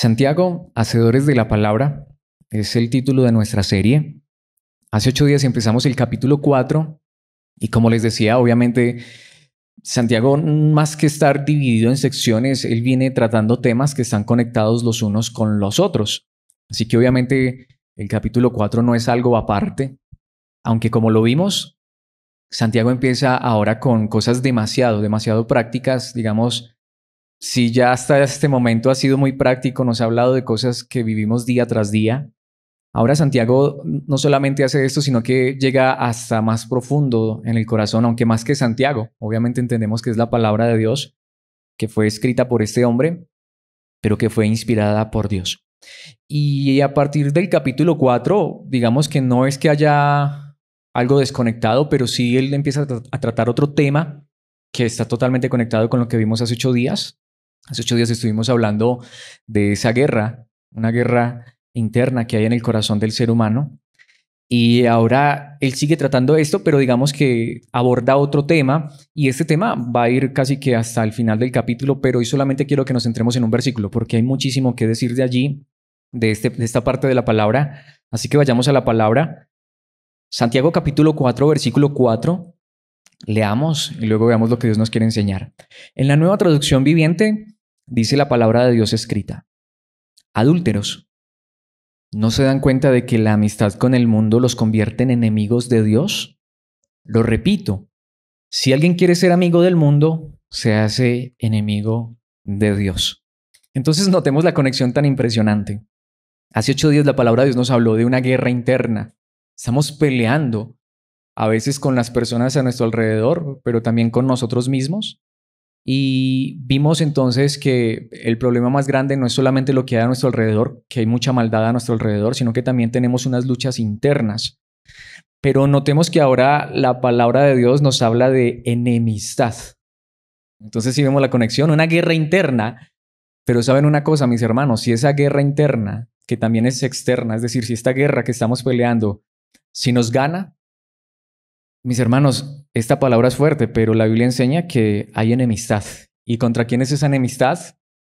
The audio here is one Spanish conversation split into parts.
Santiago, Hacedores de la Palabra, es el título de nuestra serie. Hace 8 días empezamos el capítulo 4 y como les decía, obviamente Santiago, más que estar dividido en secciones, él viene tratando temas que están conectados los unos con los otros. Así que obviamente el capítulo 4 no es algo aparte, aunque como lo vimos, Santiago empieza ahora con cosas demasiado prácticas, digamos. Si ya hasta este momento ha sido muy práctico, nos ha hablado de cosas que vivimos día tras día. Ahora Santiago no solamente hace esto, sino que llega hasta más profundo en el corazón, aunque más que Santiago. Obviamente entendemos que es la palabra de Dios, que fue escrita por este hombre, pero que fue inspirada por Dios. Y a partir del capítulo 4, digamos que no es que haya algo desconectado, pero sí él empieza a tratar otro tema que está totalmente conectado con lo que vimos hace 8 días. Hace 8 días estuvimos hablando de esa guerra, una guerra interna que hay en el corazón del ser humano. Y ahora él sigue tratando esto, pero digamos que aborda otro tema y este tema va a ir casi que hasta el final del capítulo, pero hoy solamente quiero que nos centremos en un versículo porque hay muchísimo que decir de allí, de esta parte de la palabra. Así que vayamos a la palabra. Santiago capítulo 4, versículo 4. Leamos y luego veamos lo que Dios nos quiere enseñar. En la Nueva Traducción Viviente dice la palabra de Dios escrita: Adúlteros, ¿no se dan cuenta de que la amistad con el mundo los convierte en enemigos de Dios? Lo repito, si alguien quiere ser amigo del mundo, se hace enemigo de Dios. Entonces notemos la conexión tan impresionante. Hace 8 días la palabra de Dios nos habló de una guerra interna. Estamos peleando a veces con las personas a nuestro alrededor, pero también con nosotros mismos. Y vimos entonces que el problema más grande no es solamente lo que hay a nuestro alrededor, que hay mucha maldad a nuestro alrededor, sino que también tenemos unas luchas internas. Pero notemos que ahora la palabra de Dios nos habla de enemistad. Entonces sí vemos la conexión, una guerra interna. Pero saben una cosa, mis hermanos, si esa guerra interna, que también es externa, es decir, si esta guerra que estamos peleando, si nos gana, mis hermanos, esta palabra es fuerte, pero la Biblia enseña que hay enemistad. ¿Y contra quién es esa enemistad?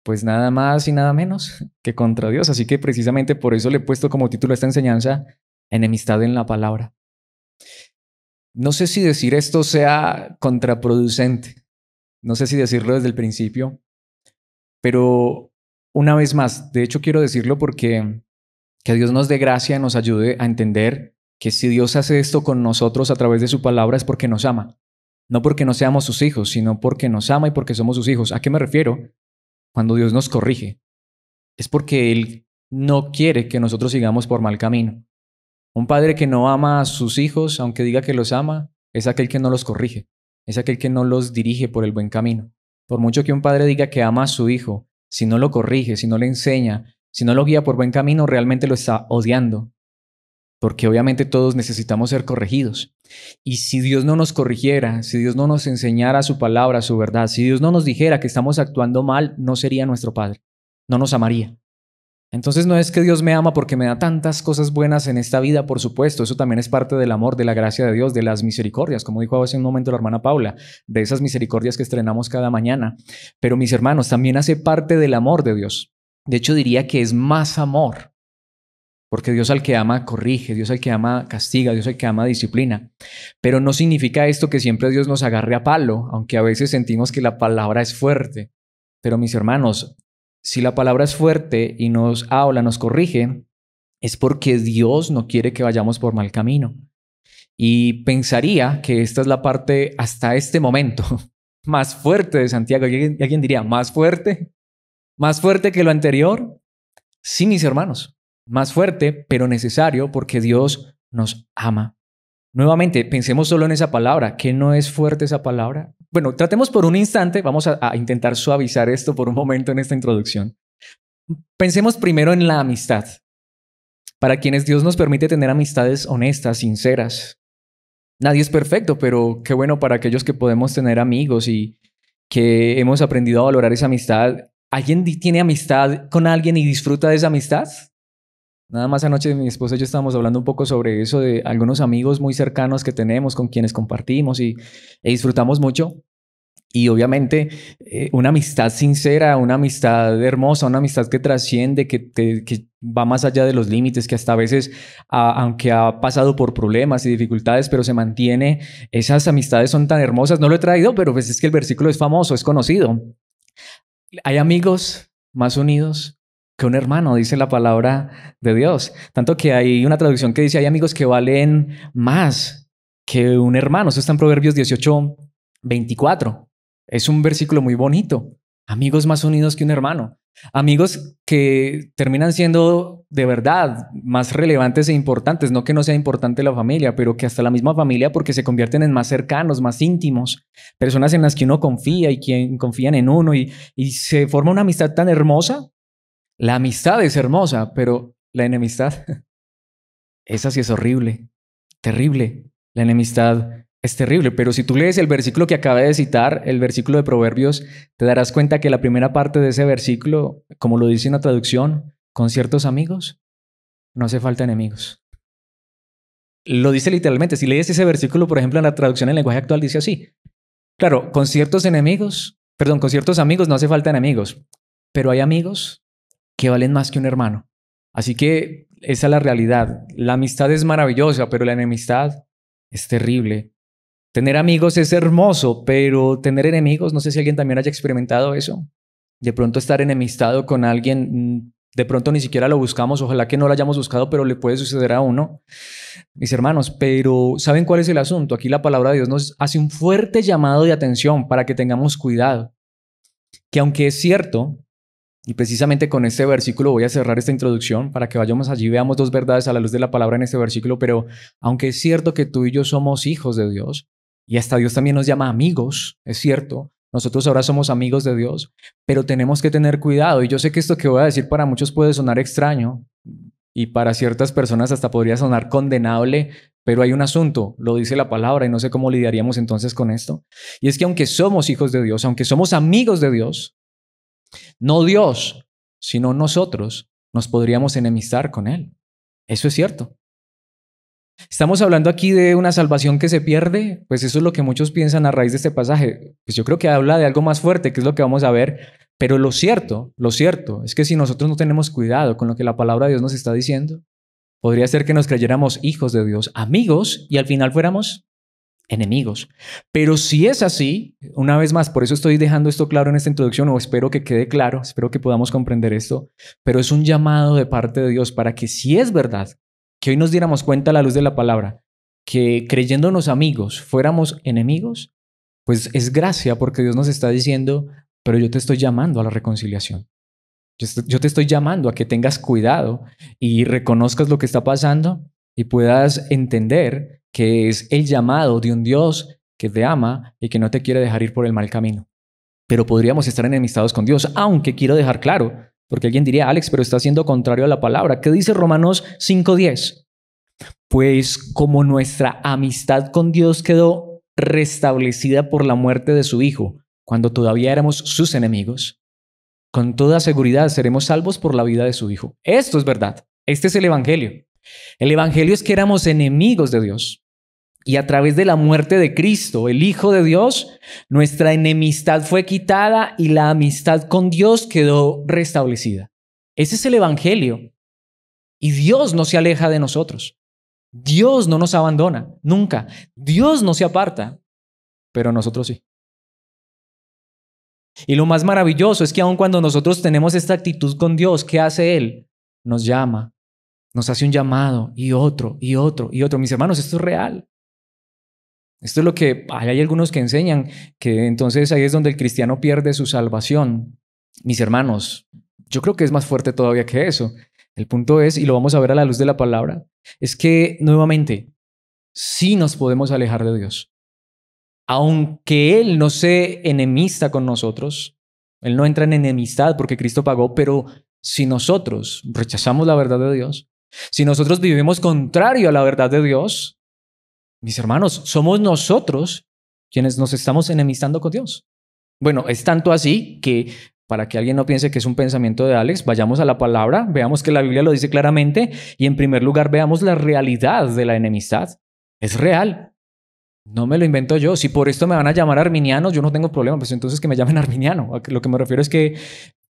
Pues nada más y nada menos que contra Dios. Así que precisamente por eso le he puesto como título a esta enseñanza, enemistad en la palabra. No sé si decir esto sea contraproducente. No sé si decirlo desde el principio. Pero una vez más, de hecho quiero decirlo porque que Dios nos dé gracia y nos ayude a entender que si Dios hace esto con nosotros a través de su palabra es porque nos ama. No porque no seamos sus hijos, sino porque nos ama y porque somos sus hijos. ¿A qué me refiero? Cuando Dios nos corrige, es porque Él no quiere que nosotros sigamos por mal camino. Un padre que no ama a sus hijos, aunque diga que los ama, es aquel que no los corrige, es aquel que no los dirige por el buen camino. Por mucho que un padre diga que ama a su hijo, si no lo corrige, si no le enseña, si no lo guía por buen camino, realmente lo está odiando. Porque obviamente todos necesitamos ser corregidos. Y si Dios no nos corrigiera, si Dios no nos enseñara su palabra, su verdad, si Dios no nos dijera que estamos actuando mal, no sería nuestro Padre, no nos amaría. Entonces no es que Dios me ama porque me da tantas cosas buenas en esta vida, por supuesto, eso también es parte del amor, de la gracia de Dios, de las misericordias, como dijo hace un momento la hermana Paula, de esas misericordias que estrenamos cada mañana. Pero mis hermanos, también hace parte del amor de Dios. De hecho diría que es más amor. Porque Dios al que ama corrige, Dios al que ama castiga, Dios al que ama disciplina. Pero no significa esto que siempre Dios nos agarre a palo, aunque a veces sentimos que la palabra es fuerte. Pero mis hermanos, si la palabra es fuerte y nos habla, nos corrige, es porque Dios no quiere que vayamos por mal camino. Y pensaría que esta es la parte hasta este momento más fuerte de Santiago. ¿Y alguien diría, ¿más fuerte? ¿Más fuerte que lo anterior? Sí, mis hermanos. Más fuerte, pero necesario porque Dios nos ama. Nuevamente, pensemos solo en esa palabra. ¿Qué no es fuerte esa palabra? Bueno, tratemos por un instante, vamos a intentar suavizar esto por un momento en esta introducción. Pensemos primero en la amistad. Para quienes Dios nos permite tener amistades honestas, sinceras. Nadie es perfecto, pero qué bueno para aquellos que podemos tener amigos y que hemos aprendido a valorar esa amistad. ¿Alguien tiene amistad con alguien y disfruta de esa amistad? Nada más anoche mi esposa y yo estábamos hablando un poco sobre eso, de algunos amigos muy cercanos que tenemos, con quienes compartimos e disfrutamos mucho. Y obviamente una amistad sincera, una amistad hermosa, una amistad que trasciende, que va más allá de los límites, que hasta a veces, aunque ha pasado por problemas y dificultades, pero se mantiene, esas amistades son tan hermosas. No lo he traído, pero pues es que el versículo es famoso, es conocido. Hay amigos más unidos que un hermano, dice la palabra de Dios. Tanto que hay una traducción que dice, hay amigos que valen más que un hermano. Eso está en Proverbios 18:24. Es un versículo muy bonito. Amigos más unidos que un hermano. Amigos que terminan siendo de verdad más relevantes e importantes. No que no sea importante la familia, pero que hasta la misma familia, porque se convierten en más cercanos, más íntimos. Personas en las que uno confía y quien confían en uno y se forma una amistad tan hermosa. La amistad es hermosa, pero la enemistad, esa sí es horrible, terrible. La enemistad es terrible, pero si tú lees el versículo que acabé de citar, el versículo de Proverbios, te darás cuenta que la primera parte de ese versículo, como lo dice una traducción, con ciertos amigos, no hace falta enemigos. Lo dice literalmente. Si lees ese versículo, por ejemplo, en la traducción en lenguaje actual dice así. Claro, con ciertos con ciertos amigos no hace falta enemigos, pero hay amigos que valen más que un hermano. Así que esa es la realidad. La amistad es maravillosa, pero la enemistad es terrible. Tener amigos es hermoso, pero tener enemigos, no sé si alguien también haya experimentado eso. De pronto estar enemistado con alguien, de pronto ni siquiera lo buscamos, ojalá que no lo hayamos buscado, pero le puede suceder a uno, mis hermanos. Pero ¿saben cuál es el asunto? Aquí la palabra de Dios nos hace un fuerte llamado de atención para que tengamos cuidado. Que aunque es cierto, y precisamente con este versículo voy a cerrar esta introducción para que vayamos allí y veamos dos verdades a la luz de la palabra en este versículo, pero aunque es cierto que tú y yo somos hijos de Dios, y hasta Dios también nos llama amigos, es cierto, nosotros ahora somos amigos de Dios, pero tenemos que tener cuidado. Y yo sé que esto que voy a decir para muchos puede sonar extraño y para ciertas personas hasta podría sonar condenable, pero hay un asunto, lo dice la palabra y no sé cómo lidiaríamos entonces con esto. Y es que aunque somos hijos de Dios, aunque somos amigos de Dios, no Dios, sino nosotros nos podríamos enemistar con Él. Eso es cierto. Estamos hablando aquí de una salvación que se pierde, pues eso es lo que muchos piensan a raíz de este pasaje. Pues yo creo que habla de algo más fuerte, que es lo que vamos a ver. Pero lo cierto es que si nosotros no tenemos cuidado con lo que la palabra de Dios nos está diciendo, podría ser que nos creyéramos hijos de Dios, amigos, y al final fuéramos enemigos. Pero si es así, una vez más, por eso estoy dejando esto claro en esta introducción, o espero que quede claro, espero que podamos comprender esto, pero es un llamado de parte de Dios para que si es verdad, que hoy nos diéramos cuenta a la luz de la palabra, que creyéndonos amigos fuéramos enemigos, pues es gracia porque Dios nos está diciendo, pero yo te estoy llamando a la reconciliación. Yo te estoy llamando a que tengas cuidado y reconozcas lo que está pasando y puedas entender que es el llamado de un Dios que te ama y que no te quiere dejar ir por el mal camino. Pero podríamos estar enemistados con Dios, aunque quiero dejar claro, porque alguien diría, Alex, pero está siendo contrario a la palabra. ¿Qué dice Romanos 5:10? Pues como nuestra amistad con Dios quedó restablecida por la muerte de su Hijo, cuando todavía éramos sus enemigos, con toda seguridad seremos salvos por la vida de su Hijo. Esto es verdad. Este es el Evangelio. El Evangelio es que éramos enemigos de Dios. Y a través de la muerte de Cristo, el Hijo de Dios, nuestra enemistad fue quitada y la amistad con Dios quedó restablecida. Ese es el Evangelio. Y Dios no se aleja de nosotros. Dios no nos abandona, nunca. Dios no se aparta, pero nosotros sí. Y lo más maravilloso es que aun cuando nosotros tenemos esta actitud con Dios, ¿qué hace Él? Nos llama, nos hace un llamado y otro, y otro, y otro. Mis hermanos, esto es real. Esto es lo que hay algunos que enseñan, que entonces ahí es donde el cristiano pierde su salvación. Mis hermanos, yo creo que es más fuerte todavía que eso. El punto es, y lo vamos a ver a la luz de la palabra, es que nuevamente sí nos podemos alejar de Dios. Aunque Él no se enemista con nosotros, Él no entra en enemistad porque Cristo pagó, pero si nosotros rechazamos la verdad de Dios, si nosotros vivimos contrario a la verdad de Dios, mis hermanos, somos nosotros quienes nos estamos enemistando con Dios. Bueno, es tanto así que para que alguien no piense que es un pensamiento de Alex, vayamos a la palabra, veamos que la Biblia lo dice claramente y en primer lugar veamos la realidad de la enemistad. Es real. No me lo invento yo. Si por esto me van a llamar arminiano, yo no tengo problema. Pues entonces que me llamen arminiano. Lo que me refiero es que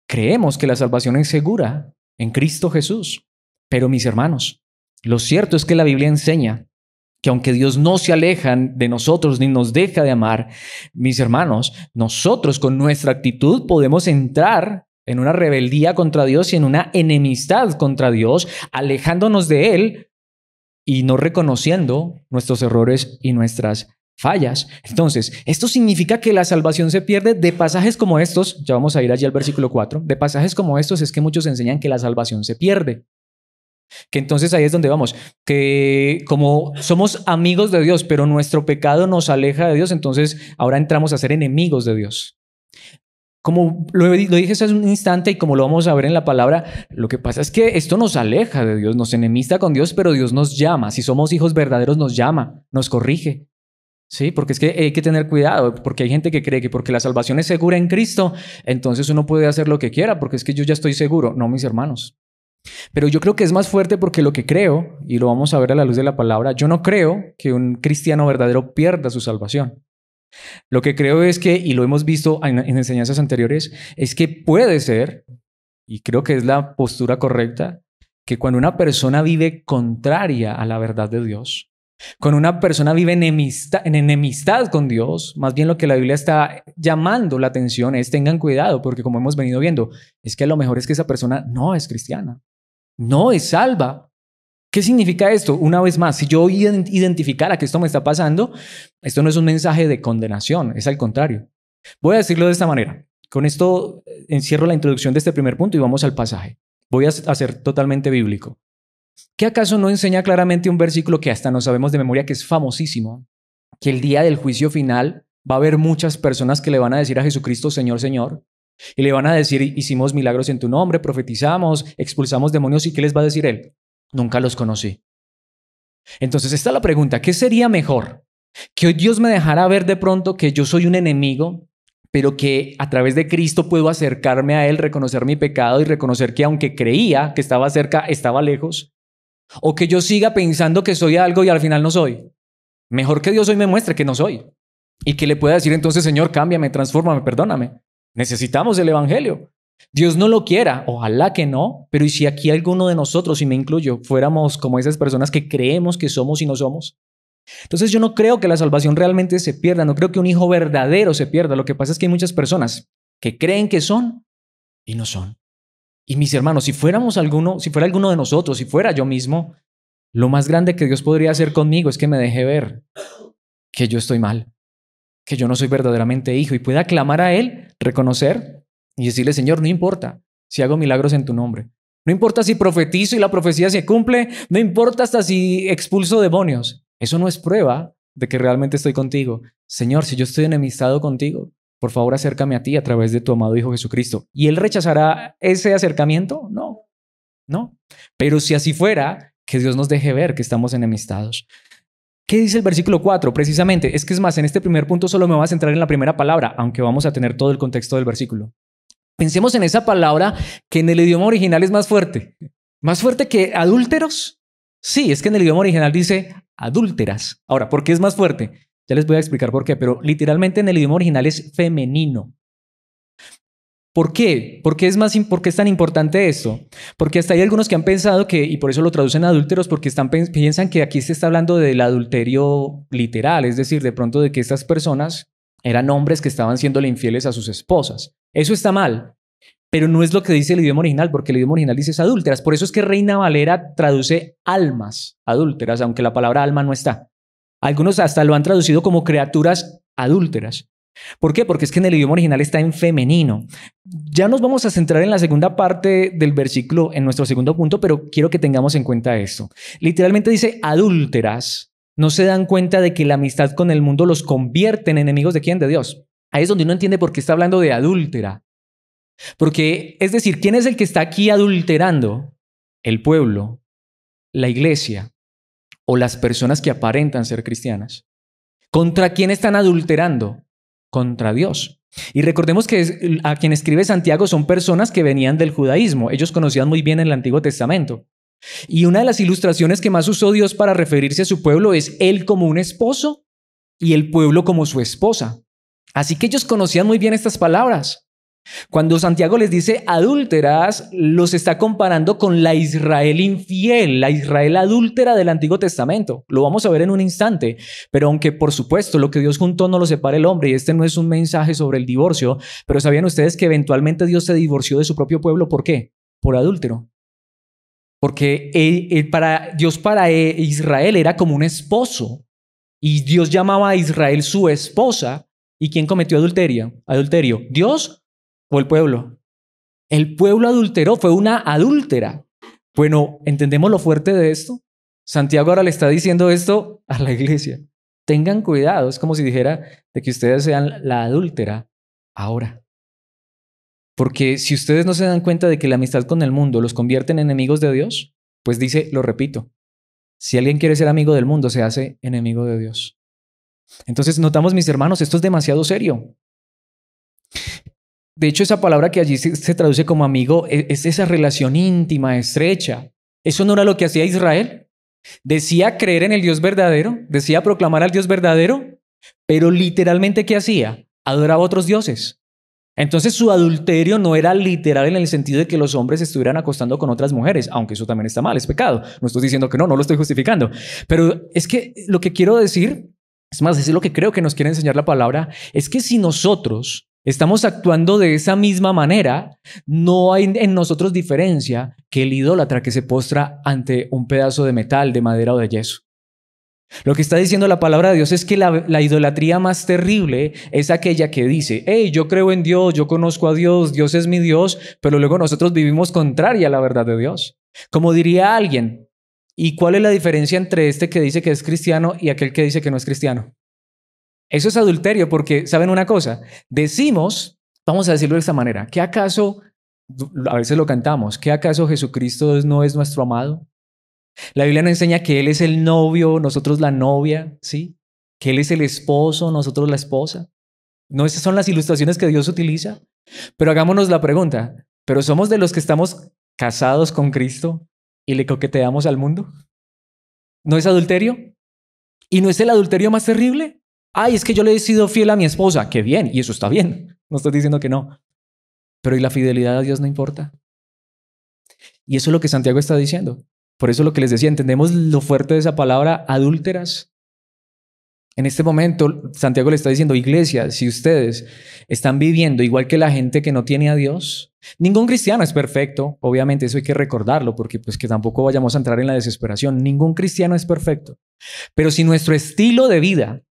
creemos que la salvación es segura en Cristo Jesús. Pero mis hermanos, lo cierto es que la Biblia enseña que aunque Dios no se aleja de nosotros ni nos deja de amar, mis hermanos, nosotros con nuestra actitud podemos entrar en una rebeldía contra Dios y en una enemistad contra Dios, alejándonos de Él y no reconociendo nuestros errores y nuestras fallas. Entonces, esto significa que la salvación se pierde. De pasajes como estos, ya vamos a ir allí al versículo 4, de pasajes como estos es que muchos enseñan que la salvación se pierde. Que entonces ahí es donde vamos, que como somos amigos de Dios, pero nuestro pecado nos aleja de Dios, entonces ahora entramos a ser enemigos de Dios. Como lo dije hace un instante y como lo vamos a ver en la palabra, lo que pasa es que esto nos aleja de Dios, nos enemista con Dios, pero Dios nos llama. Si somos hijos verdaderos, nos llama, nos corrige. Sí, porque es que hay que tener cuidado, porque hay gente que cree que porque la salvación es segura en Cristo, entonces uno puede hacer lo que quiera, porque es que yo ya estoy seguro. No, mis hermanos. Pero yo creo que es más fuerte porque lo que creo, y lo vamos a ver a la luz de la palabra, yo no creo que un cristiano verdadero pierda su salvación. Lo que creo es que, y lo hemos visto en enseñanzas anteriores, es que puede ser, y creo que es la postura correcta, que cuando una persona vive contraria a la verdad de Dios, cuando una persona vive en enemistad con Dios, más bien lo que la Biblia está llamando la atención es tengan cuidado, porque como hemos venido viendo, es que a lo mejor es que esa persona no es cristiana, no es salva. ¿Qué significa esto? Una vez más, si yo identificara que esto me está pasando, esto no es un mensaje de condenación, es al contrario. Voy a decirlo de esta manera. Con esto encierro la introducción de este primer punto y vamos al pasaje. Voy a ser totalmente bíblico. ¿Qué acaso no enseña claramente un versículo que hasta no sabemos de memoria, que es famosísimo? Que el día del juicio final va a haber muchas personas que le van a decir a Jesucristo, Señor, Señor, y le van a decir, hicimos milagros en tu nombre, profetizamos, expulsamos demonios, ¿y qué les va a decir él? Nunca los conocí. Entonces está la pregunta, ¿qué sería mejor? Que hoy Dios me dejara ver de pronto que yo soy un enemigo, pero que a través de Cristo puedo acercarme a Él, reconocer mi pecado y reconocer que aunque creía que estaba cerca, estaba lejos. O que yo siga pensando que soy algo y al final no soy. Mejor que Dios hoy me muestre que no soy. Y que le pueda decir entonces, Señor, cámbiame, transfórmame, perdóname. Necesitamos el evangelio. Dios no lo quiera, ojalá que no, pero ¿y si aquí alguno de nosotros, y me incluyo, fuéramos como esas personas que creemos que somos y no somos? Entonces yo no creo que la salvación realmente se pierda, no creo que un hijo verdadero se pierda. Lo que pasa es que hay muchas personas que creen que son y no son. Y mis hermanos, si fuera alguno de nosotros, si fuera yo mismo, lo más grande que Dios podría hacer conmigo es que me deje ver que yo estoy mal, que yo no soy verdaderamente hijo y pueda clamar a Él, reconocer y decirle, Señor, no importa si hago milagros en tu nombre. No importa si profetizo y la profecía se cumple. No importa hasta si expulso demonios. Eso no es prueba de que realmente estoy contigo. Señor, si yo estoy enemistado contigo, por favor acércame a ti a través de tu amado Hijo Jesucristo. ¿Y Él rechazará ese acercamiento? No, no. Pero si así fuera, que Dios nos deje ver que estamos enemistados. ¿Qué dice el versículo 4? Precisamente, es que es más, en este primer punto solo me voy a centrar en la primera palabra, aunque vamos a tener todo el contexto del versículo. Pensemos en esa palabra que en el idioma original es más fuerte. ¿Más fuerte que adúlteros? Sí, es que en el idioma original dice adúlteras. Ahora, ¿por qué es más fuerte? Ya les voy a explicar por qué, pero literalmente en el idioma original es femenino. ¿Por qué? ¿Por qué es tan importante esto? Porque hasta hay algunos que han pensado que, y por eso lo traducen adúlteros, porque piensan que aquí se está hablando del adulterio literal, es decir, de pronto de que estas personas eran hombres que estaban siéndole infieles a sus esposas. Eso está mal, pero no es lo que dice el idioma original, porque el idioma original dice adúlteras. Por eso es que Reina Valera traduce almas adúlteras, aunque la palabra alma no está. Algunos hasta lo han traducido como criaturas adúlteras. ¿Por qué? Porque es que en el idioma original está en femenino. Ya nos vamos a centrar en la segunda parte del versículo, en nuestro segundo punto, pero quiero que tengamos en cuenta esto. Literalmente dice adúlteras. No se dan cuenta de que la amistad con el mundo los convierte en enemigos de ¿quién? De Dios. Ahí es donde uno entiende por qué está hablando de adúltera. Porque, es decir, ¿quién es el que está aquí adulterando? El pueblo, la iglesia o las personas que aparentan ser cristianas. ¿Contra quién están adulterando? Contra Dios. Y recordemos que a quien escribe Santiago son personas que venían del judaísmo. Ellos conocían muy bien el Antiguo Testamento. Y una de las ilustraciones que más usó Dios para referirse a su pueblo es él como un esposo y el pueblo como su esposa. Así que ellos conocían muy bien estas palabras. Cuando Santiago les dice adúlteras, los está comparando con la Israel infiel, la Israel adúltera del Antiguo Testamento. Lo vamos a ver en un instante, pero aunque por supuesto lo que Dios juntó no lo separa el hombre, y este no es un mensaje sobre el divorcio, pero ¿sabían ustedes que eventualmente Dios se divorció de su propio pueblo? ¿Por qué? Por adúltero. Porque Dios para Israel era como un esposo, y Dios llamaba a Israel su esposa. ¿Y quién cometió adulterio? ¿Dios o el pueblo? El pueblo adulteró, fue una adúltera. Bueno, ¿entendemos lo fuerte de esto? Santiago ahora le está diciendo esto a la iglesia. Tengan cuidado, es como si dijera de que ustedes sean la adúltera ahora. Porque si ustedes no se dan cuenta de que la amistad con el mundo los convierte en enemigos de Dios, pues dice, lo repito, si alguien quiere ser amigo del mundo, se hace enemigo de Dios. Entonces notamos, mis hermanos, esto es demasiado serio. De hecho, esa palabra que allí se traduce como amigo es esa relación íntima, estrecha. ¿Eso no era lo que hacía Israel? Decía creer en el Dios verdadero, decía proclamar al Dios verdadero, pero literalmente, ¿qué hacía? Adoraba a otros dioses. Entonces su adulterio no era literal en el sentido de que los hombres estuvieran acostando con otras mujeres, aunque eso también está mal, es pecado. No estoy diciendo que no lo estoy justificando. Pero es que lo que quiero decir, es más, es lo que creo que nos quiere enseñar la palabra, es que si nosotros estamos actuando de esa misma manera, no hay en nosotros diferencia que el idólatra que se postra ante un pedazo de metal, de madera o de yeso. Lo que está diciendo la palabra de Dios es que la idolatría más terrible es aquella que dice, hey, yo creo en Dios, yo conozco a Dios, Dios es mi Dios, pero luego nosotros vivimos contraria a la verdad de Dios. Como diría alguien, ¿y cuál es la diferencia entre este que dice que es cristiano y aquel que dice que no es cristiano? Eso es adulterio porque, ¿saben una cosa? Decimos, vamos a decirlo de esta manera, ¿qué acaso, a veces lo cantamos, ¿qué acaso Jesucristo no es nuestro amado? La Biblia nos enseña que Él es el novio, nosotros la novia, ¿sí? Que Él es el esposo, nosotros la esposa. ¿No esas son las ilustraciones que Dios utiliza? Pero hagámonos la pregunta, ¿pero somos de los que estamos casados con Cristo y le coqueteamos al mundo? ¿No es adulterio? ¿Y no es el adulterio más terrible? Ay, es que yo le he sido fiel a mi esposa. ¡Qué bien! Y eso está bien. No estoy diciendo que no. Pero ¿y la fidelidad a Dios no importa? Y eso es lo que Santiago está diciendo. Por eso lo que les decía, ¿entendemos lo fuerte de esa palabra, adúlteras? En este momento, Santiago le está diciendo, iglesia, si ustedes están viviendo igual que la gente que no tiene a Dios, ningún cristiano es perfecto, obviamente eso hay que recordarlo, porque pues que tampoco vayamos a entrar en la desesperación, ningún cristiano es perfecto, pero si nuestro estilo de vida,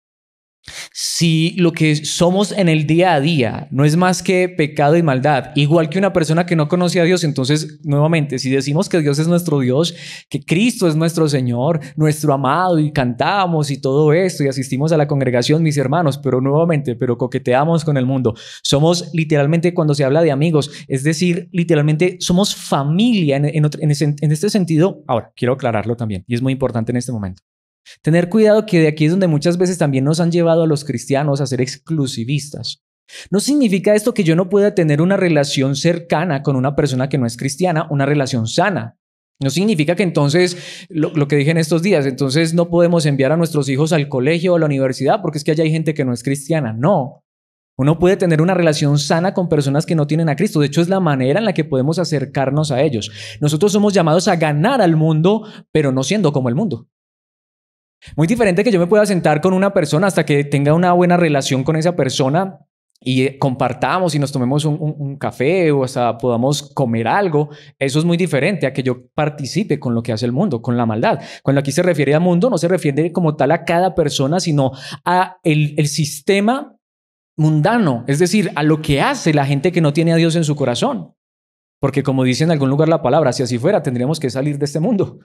si lo que somos en el día a día no es más que pecado y maldad, igual que una persona que no conoce a Dios, entonces nuevamente, si decimos que Dios es nuestro Dios, que Cristo es nuestro Señor, nuestro amado, y cantamos y todo esto y asistimos a la congregación, mis hermanos, pero nuevamente, pero coqueteamos con el mundo, somos literalmente, cuando se habla de amigos, es decir, literalmente somos familia en este sentido. Ahora, quiero aclararlo también y es muy importante en este momento. Tener cuidado que de aquí es donde muchas veces también nos han llevado a los cristianos a ser exclusivistas. No significa esto que yo no pueda tener una relación cercana con una persona que no es cristiana, una relación sana. No significa que entonces, lo que dije en estos días, entonces no podemos enviar a nuestros hijos al colegio o a la universidad porque es que allá hay gente que no es cristiana. No. Uno puede tener una relación sana con personas que no tienen a Cristo. De hecho, es la manera en la que podemos acercarnos a ellos. Nosotros somos llamados a ganar al mundo, pero no siendo como el mundo. Muy diferente que yo me pueda sentar con una persona hasta que tenga una buena relación con esa persona y compartamos y nos tomemos un café o hasta podamos comer algo. Eso es muy diferente a que yo participe con lo que hace el mundo, con la maldad. Cuando aquí se refiere a mundo, no se refiere como tal a cada persona, sino a el sistema mundano, es decir, a lo que hace la gente que no tiene a Dios en su corazón. Porque como dice en algún lugar la palabra, si así fuera, tendríamos que salir de este mundo.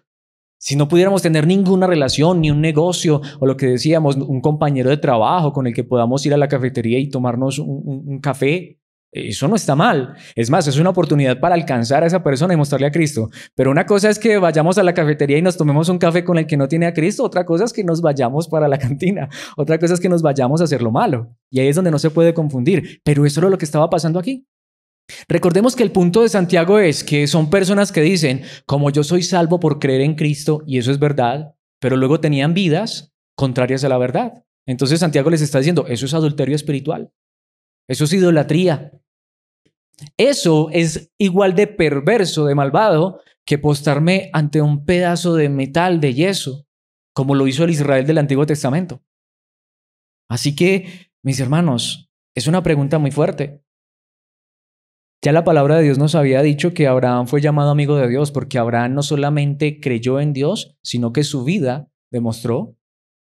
Si no pudiéramos tener ninguna relación, ni un negocio, o lo que decíamos, un compañero de trabajo con el que podamos ir a la cafetería y tomarnos un café, eso no está mal. Es más, es una oportunidad para alcanzar a esa persona y mostrarle a Cristo. Pero una cosa es que vayamos a la cafetería y nos tomemos un café con el que no tiene a Cristo. Otra cosa es que nos vayamos para la cantina. Otra cosa es que nos vayamos a hacer lo malo. Y ahí es donde no se puede confundir. Pero eso era lo que estaba pasando aquí. Recordemos que el punto de Santiago es que son personas que dicen, como yo soy salvo por creer en Cristo, y eso es verdad, pero luego tenían vidas contrarias a la verdad. Entonces Santiago les está diciendo, eso es adulterio espiritual, eso es idolatría. Eso es igual de perverso, de malvado, que postarme ante un pedazo de metal, de yeso, como lo hizo el Israel del Antiguo Testamento. Así que, mis hermanos, es una pregunta muy fuerte. Ya la palabra de Dios nos había dicho que Abraham fue llamado amigo de Dios porque Abraham no solamente creyó en Dios, sino que su vida demostró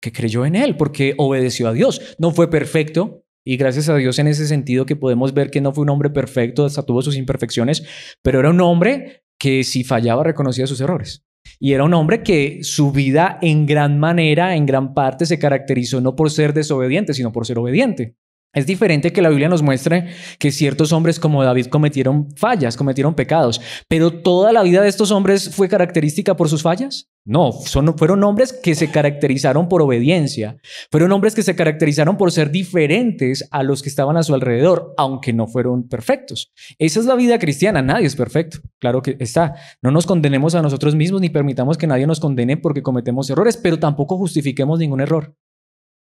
que creyó en Él porque obedeció a Dios. No fue perfecto y gracias a Dios en ese sentido que podemos ver que no fue un hombre perfecto, hasta tuvo sus imperfecciones, pero era un hombre que si fallaba reconocía sus errores. Y era un hombre que su vida en gran manera, en gran parte, se caracterizó no por ser desobediente, sino por ser obediente. Es diferente que la Biblia nos muestre que ciertos hombres como David cometieron fallas, cometieron pecados, pero toda la vida de estos hombres fue característica por sus fallas. No, fueron hombres que se caracterizaron por obediencia, fueron hombres que se caracterizaron por ser diferentes a los que estaban a su alrededor, aunque no fueron perfectos. Esa es la vida cristiana, nadie es perfecto, claro que está. No nos condenemos a nosotros mismos ni permitamos que nadie nos condene porque cometemos errores, pero tampoco justifiquemos ningún error.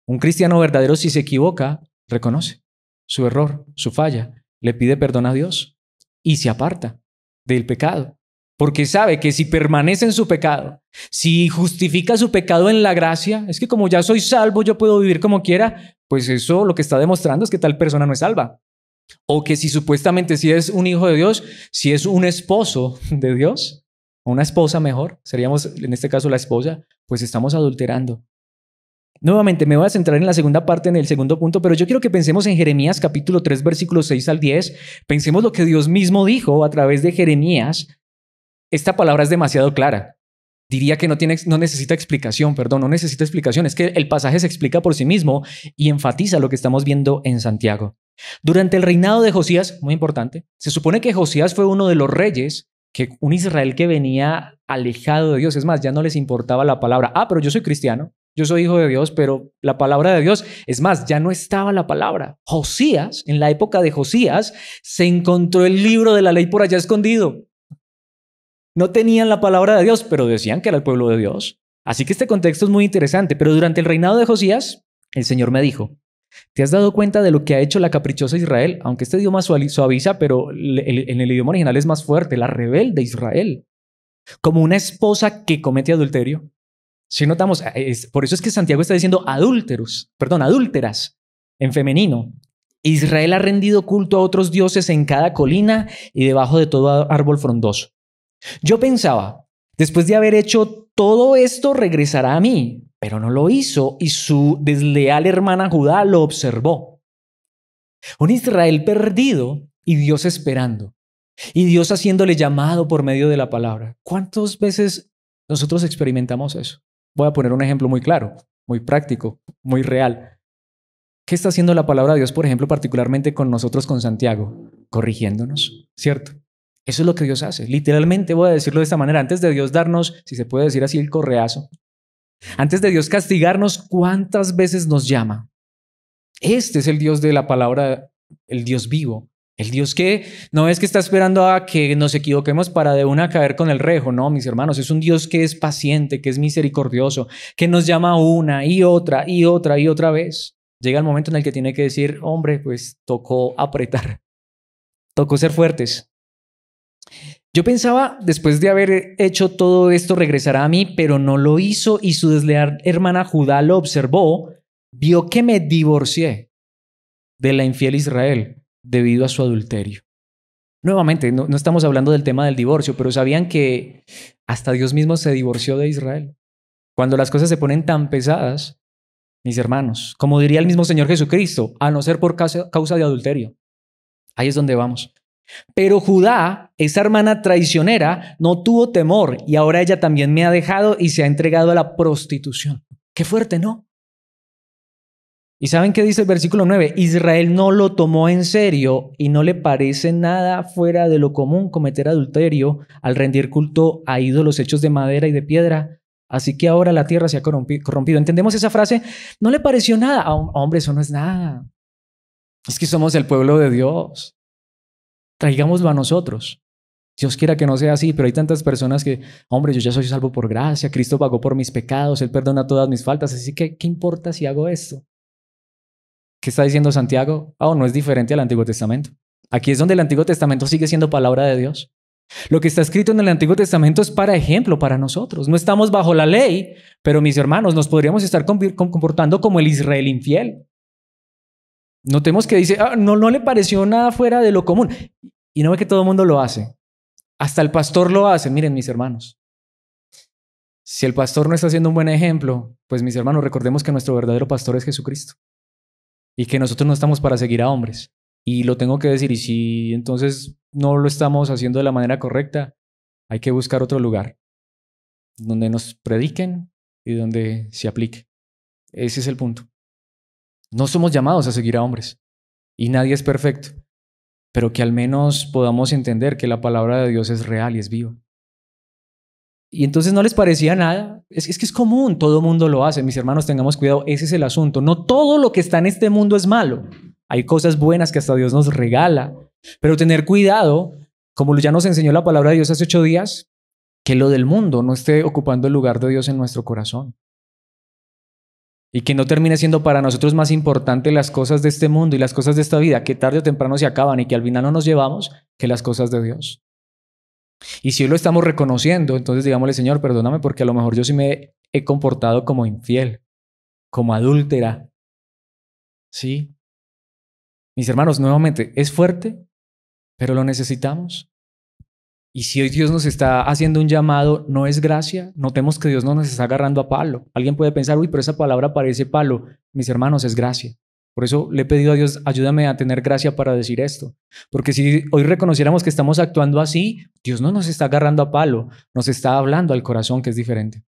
Un cristiano verdadero, si se equivoca, reconoce su error, su falla, le pide perdón a Dios y se aparta del pecado, porque sabe que si permanece en su pecado, si justifica su pecado en la gracia, es que como ya soy salvo, yo puedo vivir como quiera, pues eso lo que está demostrando es que tal persona no es salva. O que si supuestamente si es un hijo de Dios, si es un esposo de Dios, o una esposa mejor, seríamos en este caso la esposa, pues estamos adulterando. Nuevamente me voy a centrar en la segunda parte, en el segundo punto, pero yo quiero que pensemos en Jeremías capítulo 3, versículos 6 al 10. Pensemos lo que Dios mismo dijo a través de Jeremías. Esta palabra es demasiado clara. Diría que no necesita explicación, no necesita explicación. Es que el pasaje se explica por sí mismo y enfatiza lo que estamos viendo en Santiago. Durante el reinado de Josías, muy importante, se supone que Josías fue uno de los reyes, que un Israel que venía alejado de Dios. Es más, ya no les importaba la palabra. Pero yo soy cristiano. Yo soy hijo de Dios, pero la palabra de Dios, es más, ya no estaba la palabra. Josías, en la época de Josías, se encontró el libro de la ley por allá escondido. No tenían la palabra de Dios, pero decían que era el pueblo de Dios. Así que este contexto es muy interesante. Pero durante el reinado de Josías, el Señor me dijo, ¿te has dado cuenta de lo que ha hecho la caprichosa Israel? Aunque este idioma suaviza, pero en el idioma original es más fuerte, la rebelde Israel. Como una esposa que comete adulterio. Si notamos, por eso es que Santiago está diciendo adúlteras en femenino. Israel ha rendido culto a otros dioses en cada colina y debajo de todo árbol frondoso. Yo pensaba, después de haber hecho todo esto, regresará a mí, pero no lo hizo y su desleal hermana Judá lo observó. Un Israel perdido y Dios esperando. Y Dios haciéndole llamado por medio de la palabra. ¿Cuántas veces nosotros experimentamos eso? Voy a poner un ejemplo muy claro, muy práctico, muy real. ¿Qué está haciendo la palabra de Dios, por ejemplo, particularmente con nosotros, con Santiago? Corrigiéndonos, ¿cierto? Eso es lo que Dios hace. Literalmente voy a decirlo de esta manera. Antes de Dios darnos, si se puede decir así, el correazo. Antes de Dios castigarnos, ¿cuántas veces nos llama? Este es el Dios de la palabra, el Dios vivo. El Dios que no es que está esperando a que nos equivoquemos para de una caer con el rejo. No, mis hermanos, es un Dios que es paciente, que es misericordioso, que nos llama una y otra y otra y otra vez. Llega el momento en el que tiene que decir, hombre, pues tocó apretar, tocó ser fuertes. Yo pensaba, después de haber hecho todo esto, regresará a mí, pero no lo hizo y su desleal hermana Judá lo observó, vio que me divorcié de la infiel Israel debido a su adulterio. Nuevamente, no estamos hablando del tema del divorcio, pero sabían que hasta Dios mismo se divorció de Israel. Cuando las cosas se ponen tan pesadas, mis hermanos, como diría el mismo Señor Jesucristo, a no ser por causa de adulterio. Ahí es donde vamos. Pero Judá, esa hermana traicionera, no tuvo temor y ahora ella también me ha dejado y se ha entregado a la prostitución. Qué fuerte, ¿no? ¿Y saben qué dice el versículo 9? Israel no lo tomó en serio y no le parece nada fuera de lo común cometer adulterio al rendir culto a ídolos hechos de madera y de piedra. Así que ahora la tierra se ha corrompido. ¿Entendemos esa frase? No le pareció nada. Hombre, eso no es nada. Es que somos el pueblo de Dios. Traigámoslo a nosotros. Dios quiera que no sea así, pero hay tantas personas que, hombre, yo ya soy salvo por gracia, Cristo pagó por mis pecados, Él perdona todas mis faltas, así que, ¿qué importa si hago esto? ¿Qué está diciendo Santiago? Oh, no es diferente al Antiguo Testamento. Aquí es donde el Antiguo Testamento sigue siendo palabra de Dios. Lo que está escrito en el Antiguo Testamento es para ejemplo para nosotros. No estamos bajo la ley, pero mis hermanos, nos podríamos estar comportando como el Israel infiel. Notemos que dice, no le pareció nada fuera de lo común. Y no ve que todo el mundo lo hace. Hasta el pastor lo hace. Miren, mis hermanos. Si el pastor no está haciendo un buen ejemplo, pues mis hermanos, recordemos que nuestro verdadero pastor es Jesucristo. Y que nosotros no estamos para seguir a hombres. Y lo tengo que decir, y si entonces no lo estamos haciendo de la manera correcta, hay que buscar otro lugar donde nos prediquen y donde se aplique. Ese es el punto. No somos llamados a seguir a hombres y nadie es perfecto, pero que al menos podamos entender que la palabra de Dios es real y es viva. Y entonces no les parecía nada. Es que es común, todo mundo lo hace. Mis hermanos, tengamos cuidado, ese es el asunto. No todo lo que está en este mundo es malo. Hay cosas buenas que hasta Dios nos regala, pero tener cuidado, como ya nos enseñó la palabra de Dios hace 8 días, que lo del mundo no esté ocupando el lugar de Dios en nuestro corazón. Y que no termine siendo para nosotros más importante las cosas de este mundo y las cosas de esta vida, que tarde o temprano se acaban y que al final no nos llevamos, que las cosas de Dios. Y si hoy lo estamos reconociendo, entonces digámosle, Señor, perdóname porque a lo mejor yo sí me he comportado como infiel, como adúltera. ¿Sí? Mis hermanos, nuevamente, es fuerte, pero lo necesitamos. Y si hoy Dios nos está haciendo un llamado, no es gracia. Notemos que Dios no nos está agarrando a palo. Alguien puede pensar, uy, pero esa palabra parece palo. Mis hermanos, es gracia. Por eso le he pedido a Dios, ayúdame a tener gracia para decir esto. Porque si hoy reconociéramos que estamos actuando así, Dios no nos está agarrando a palo, nos está hablando al corazón, que es diferente.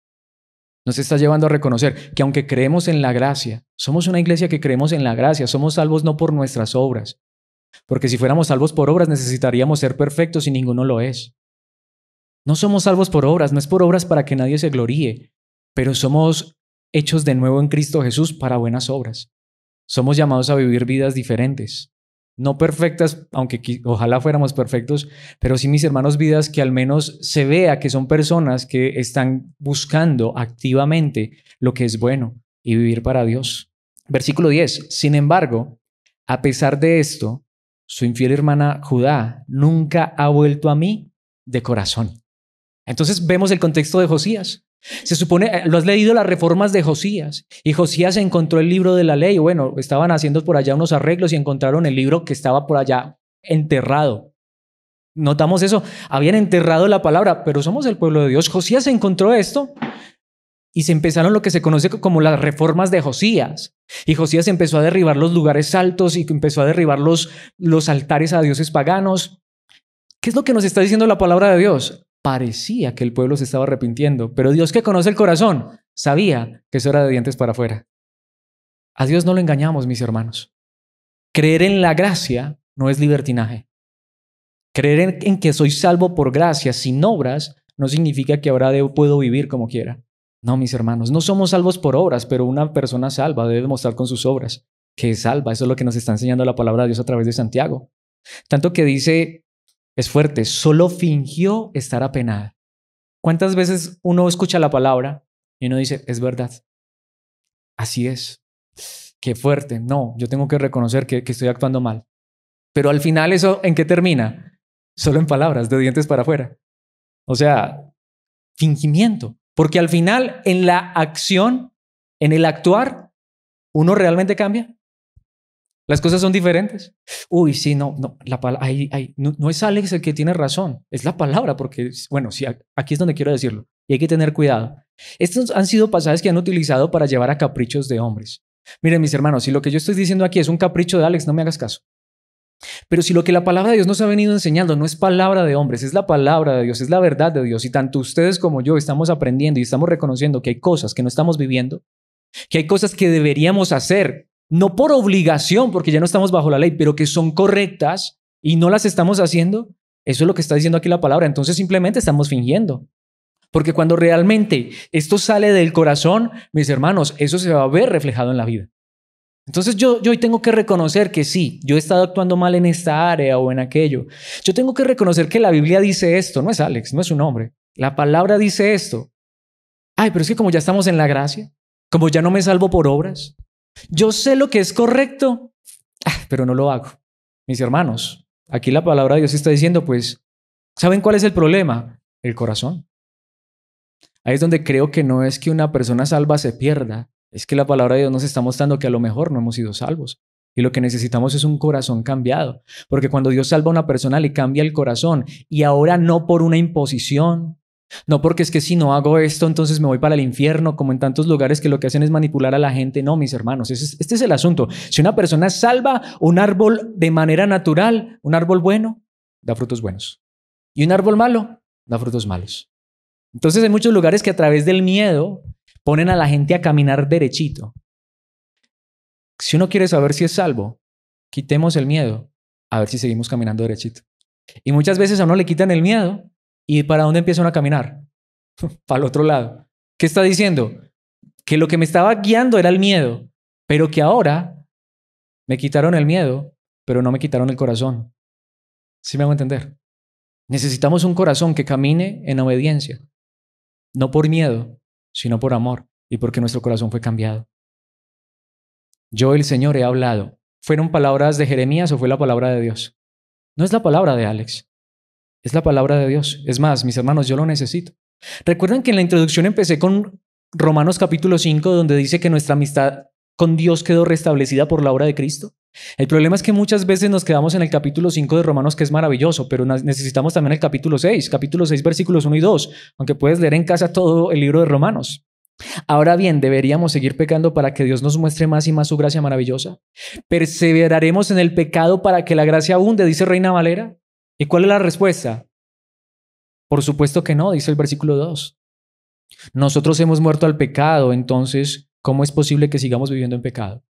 Nos está llevando a reconocer que aunque creemos en la gracia, somos una iglesia que creemos en la gracia, somos salvos no por nuestras obras. Porque si fuéramos salvos por obras necesitaríamos ser perfectos y ninguno lo es. No somos salvos por obras, no es por obras para que nadie se gloríe, pero somos hechos de nuevo en Cristo Jesús para buenas obras. Somos llamados a vivir vidas diferentes, no perfectas, aunque ojalá fuéramos perfectos, pero sí, mis hermanos, vidas que al menos se vea que son personas que están buscando activamente lo que es bueno y vivir para Dios. Versículo 10. Sin embargo, a pesar de esto, su infiel hermana Judá nunca ha vuelto a mí de corazón. Entonces vemos el contexto de Josías. Se supone, lo has leído, las reformas de Josías, y Josías encontró el libro de la ley. Bueno, estaban haciendo por allá unos arreglos y encontraron el libro que estaba por allá enterrado. Notamos eso, habían enterrado la palabra, pero somos el pueblo de Dios. Josías encontró esto y se empezaron lo que se conoce como las reformas de Josías. Y Josías empezó a derribar los lugares altos y empezó a derribar los altares a dioses paganos. ¿Qué es lo que nos está diciendo la palabra de Dios? Parecía que el pueblo se estaba arrepintiendo, pero Dios, que conoce el corazón, sabía que eso era de dientes para afuera. A Dios no lo engañamos, mis hermanos. Creer en la gracia no es libertinaje. Creer en que soy salvo por gracia sin obras no significa que ahora puedo vivir como quiera. No, mis hermanos, no somos salvos por obras, pero una persona salva debe demostrar con sus obras que es salva. Eso es lo que nos está enseñando la palabra de Dios a través de Santiago. Tanto que dice, es fuerte, solo fingió estar apenada. ¿Cuántas veces uno escucha la palabra y uno dice, es verdad? Así es. Qué fuerte. No, yo tengo que reconocer que estoy actuando mal. Pero al final, ¿eso en qué termina? Solo en palabras, de dientes para afuera. O sea, fingimiento. Porque al final, en la acción, en el actuar, ¿uno realmente cambia? Las cosas son diferentes. Uy, sí, no, no es Alex el que tiene razón, es la palabra, porque, bueno, sí, aquí es donde quiero decirlo, y hay que tener cuidado. Estos han sido pasajes que han utilizado para llevar a caprichos de hombres. Miren, mis hermanos, si lo que yo estoy diciendo aquí es un capricho de Alex, no me hagas caso. Pero si lo que la palabra de Dios nos ha venido enseñando no es palabra de hombres, es la palabra de Dios, es la verdad de Dios, y tanto ustedes como yo estamos aprendiendo y estamos reconociendo que hay cosas que no estamos viviendo, que hay cosas que deberíamos hacer, no por obligación, porque ya no estamos bajo la ley, pero que son correctas y no las estamos haciendo, eso es lo que está diciendo aquí la palabra. Entonces simplemente estamos fingiendo. Porque cuando realmente esto sale del corazón, mis hermanos, eso se va a ver reflejado en la vida. Entonces yo hoy tengo que reconocer que sí, yo he estado actuando mal en esta área o en aquello. Yo tengo que reconocer que la Biblia dice esto, no es Alex, no es su nombre. La palabra dice esto. Ay, pero es que como ya estamos en la gracia, como ya no me salvo por obras, Yo sé lo que es correcto, pero no lo hago. Mis hermanos, aquí la palabra de Dios está diciendo, pues, ¿saben cuál es el problema? El corazón. Ahí es donde creo que no es que una persona salva se pierda, es que la palabra de Dios nos está mostrando que a lo mejor no hemos sido salvos. Y lo que necesitamos es un corazón cambiado. Porque cuando Dios salva a una persona, le cambia el corazón. Y ahora no por una imposición, no porque es que si no hago esto, entonces me voy para el infierno, como en tantos lugares que lo que hacen es manipular a la gente. No, mis hermanos, este es el asunto. Si una persona salva un árbol de manera natural, un árbol bueno, da frutos buenos. Y un árbol malo, da frutos malos. Entonces hay muchos lugares que a través del miedo ponen a la gente a caminar derechito. Si uno quiere saber si es salvo, quitemos el miedo, a ver si seguimos caminando derechito. Y muchas veces a uno le quitan el miedo y ¿para dónde empiezan a caminar? Para el otro lado. ¿Qué está diciendo? Que lo que me estaba guiando era el miedo, pero que ahora me quitaron el miedo, pero no me quitaron el corazón. ¿Sí me hago entender? Necesitamos un corazón que camine en obediencia, no por miedo, sino por amor y porque nuestro corazón fue cambiado. Yo, el Señor, he hablado. ¿Fueron palabras de Jeremías o fue la palabra de Dios? No es la palabra de Alex, es la palabra de Dios. Es más, mis hermanos, yo lo necesito. Recuerden que en la introducción empecé con Romanos capítulo 5, donde dice que nuestra amistad con Dios quedó restablecida por la obra de Cristo. El problema es que muchas veces nos quedamos en el capítulo 5 de Romanos, que es maravilloso, pero necesitamos también el capítulo 6, versículos 1 y 2, aunque puedes leer en casa todo el libro de Romanos. Ahora bien, ¿deberíamos seguir pecando para que Dios nos muestre más y más su gracia maravillosa? ¿Perseveraremos en el pecado para que la gracia abunde? Dice Reina Valera. ¿Y cuál es la respuesta? Por supuesto que no, dice el versículo 2. Nosotros hemos muerto al pecado, entonces, ¿cómo es posible que sigamos viviendo en pecado?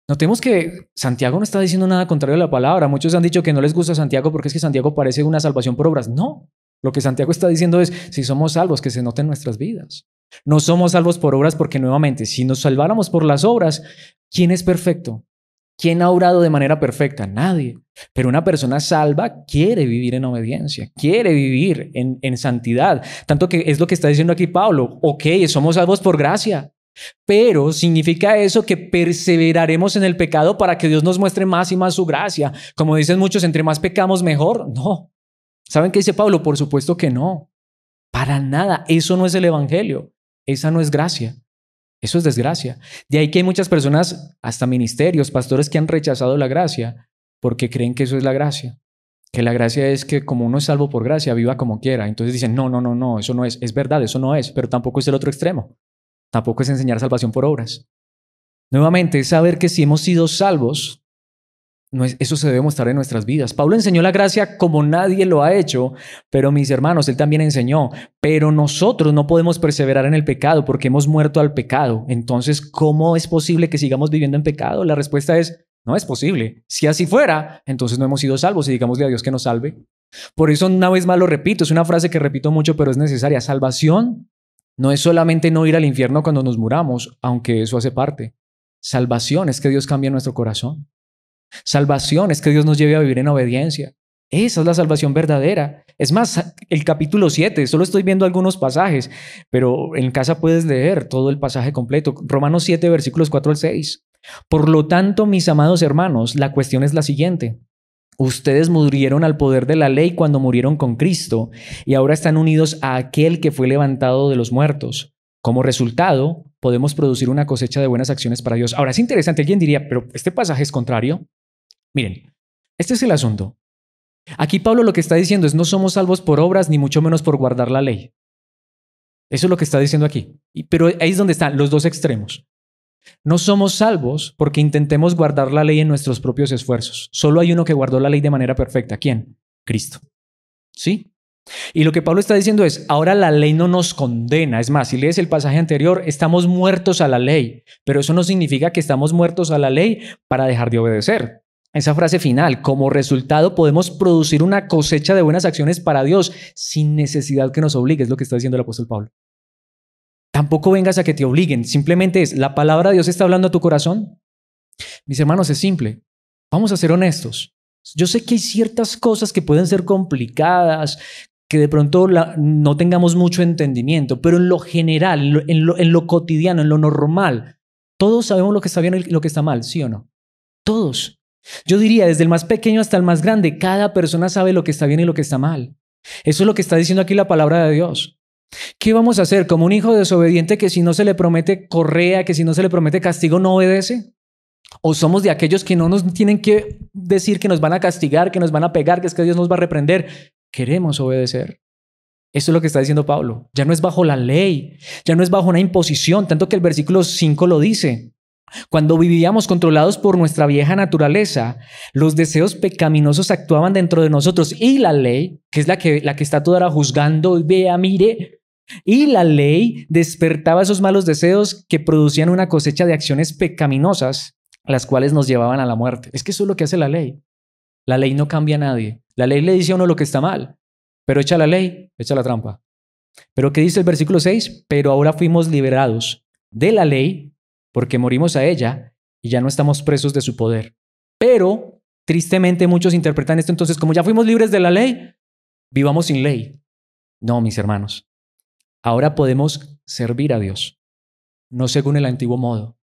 Notemos que Santiago no está diciendo nada contrario a la palabra. Muchos han dicho que no les gusta Santiago porque es que Santiago parece una salvación por obras. No, lo que Santiago está diciendo es, si somos salvos, que se noten nuestras vidas. No somos salvos por obras porque nuevamente, si nos salváramos por las obras, ¿quién es perfecto? ¿Quién ha obrado de manera perfecta? Nadie. Pero una persona salva quiere vivir en obediencia, quiere vivir en santidad. Tanto que es lo que está diciendo aquí Pablo. Ok, somos salvos por gracia. Pero ¿significa eso que perseveraremos en el pecado para que Dios nos muestre más y más su gracia? Como dicen muchos, entre más pecamos mejor. No. ¿Saben qué dice Pablo? Por supuesto que no. Para nada. Eso no es el evangelio. Esa no es gracia. Eso es desgracia. De ahí que hay muchas personas, hasta ministerios, pastores que han rechazado la gracia porque creen que eso es la gracia. Que la gracia es que como uno es salvo por gracia, viva como quiera. Entonces dicen, no, eso no es. Es verdad, eso no es, pero tampoco es el otro extremo. Tampoco es enseñar salvación por obras. Nuevamente, es saber que si hemos sido salvos, eso se debe mostrar en nuestras vidas. Pablo enseñó la gracia como nadie lo ha hecho, pero mis hermanos, él también enseñó. Pero nosotros no podemos perseverar en el pecado porque hemos muerto al pecado. Entonces, ¿cómo es posible que sigamos viviendo en pecado? La respuesta es, no es posible. Si así fuera, entonces no hemos sido salvos y digámosle a Dios que nos salve. Por eso, una vez más lo repito, es una frase que repito mucho, pero es necesaria. Salvación no es solamente no ir al infierno cuando nos muramos, aunque eso hace parte. Salvación es que Dios cambie nuestro corazón. Salvación es que Dios nos lleve a vivir en obediencia. Esa es la salvación verdadera. Es más, el capítulo 7, solo estoy viendo algunos pasajes, pero en casa puedes leer todo el pasaje completo. Romanos 7, versículos 4 al 6. Por lo tanto, mis amados hermanos, la cuestión es la siguiente. Ustedes murieron al poder de la ley cuando murieron con Cristo y ahora están unidos a aquel que fue levantado de los muertos. Como resultado, podemos producir una cosecha de buenas acciones para Dios. Ahora, es interesante, alguien diría, pero este pasaje es contrario. Miren, este es el asunto. Aquí Pablo lo que está diciendo es no somos salvos por obras ni mucho menos por guardar la ley. Eso es lo que está diciendo aquí. Pero ahí es donde están los dos extremos. No somos salvos porque intentemos guardar la ley en nuestros propios esfuerzos. Solo hay uno que guardó la ley de manera perfecta. ¿Quién? Cristo. ¿Sí? Y lo que Pablo está diciendo es, ahora la ley no nos condena. Es más, si lees el pasaje anterior, estamos muertos a la ley. Pero eso no significa que estamos muertos a la ley para dejar de obedecer. Esa frase final, como resultado podemos producir una cosecha de buenas acciones para Dios sin necesidad que nos obligue, es lo que está diciendo el apóstol Pablo. Tampoco vengas a que te obliguen, simplemente es, ¿la palabra de Dios está hablando a tu corazón? Mis hermanos, es simple. Vamos a ser honestos. Yo sé que hay ciertas cosas que pueden ser complicadas, que de pronto no tengamos mucho entendimiento, pero en lo general, en lo cotidiano, en lo normal, Todos sabemos lo que está bien y lo que está mal, ¿sí o no? Todos. Yo diría, desde el más pequeño hasta el más grande, cada persona sabe lo que está bien y lo que está mal. Eso es lo que está diciendo aquí la palabra de Dios. ¿Qué vamos a hacer como un hijo desobediente que si no se le promete correa, que si no se le promete castigo no obedece? ¿O somos de aquellos que no nos tienen que decir que nos van a castigar, que nos van a pegar, que es que Dios nos va a reprender? Queremos obedecer. Eso es lo que está diciendo Pablo. Ya no es bajo la ley, ya no es bajo una imposición, tanto que el versículo 5 lo dice. Cuando vivíamos controlados por nuestra vieja naturaleza, los deseos pecaminosos actuaban dentro de nosotros y la ley, que es la que está toda hora juzgando, vea, mire, y la ley despertaba esos malos deseos que producían una cosecha de acciones pecaminosas, las cuales nos llevaban a la muerte. Es que eso es lo que hace la ley. La ley no cambia a nadie. La ley le dice a uno lo que está mal, pero echa la ley, echa la trampa. Pero ¿qué dice el versículo 6? Pero ahora fuimos liberados de la ley porque morimos a ella y ya no estamos presos de su poder. Pero, tristemente, muchos interpretan esto entonces como ya fuimos libres de la ley, vivamos sin ley. No, mis hermanos. Ahora podemos servir a Dios, no según el antiguo modo,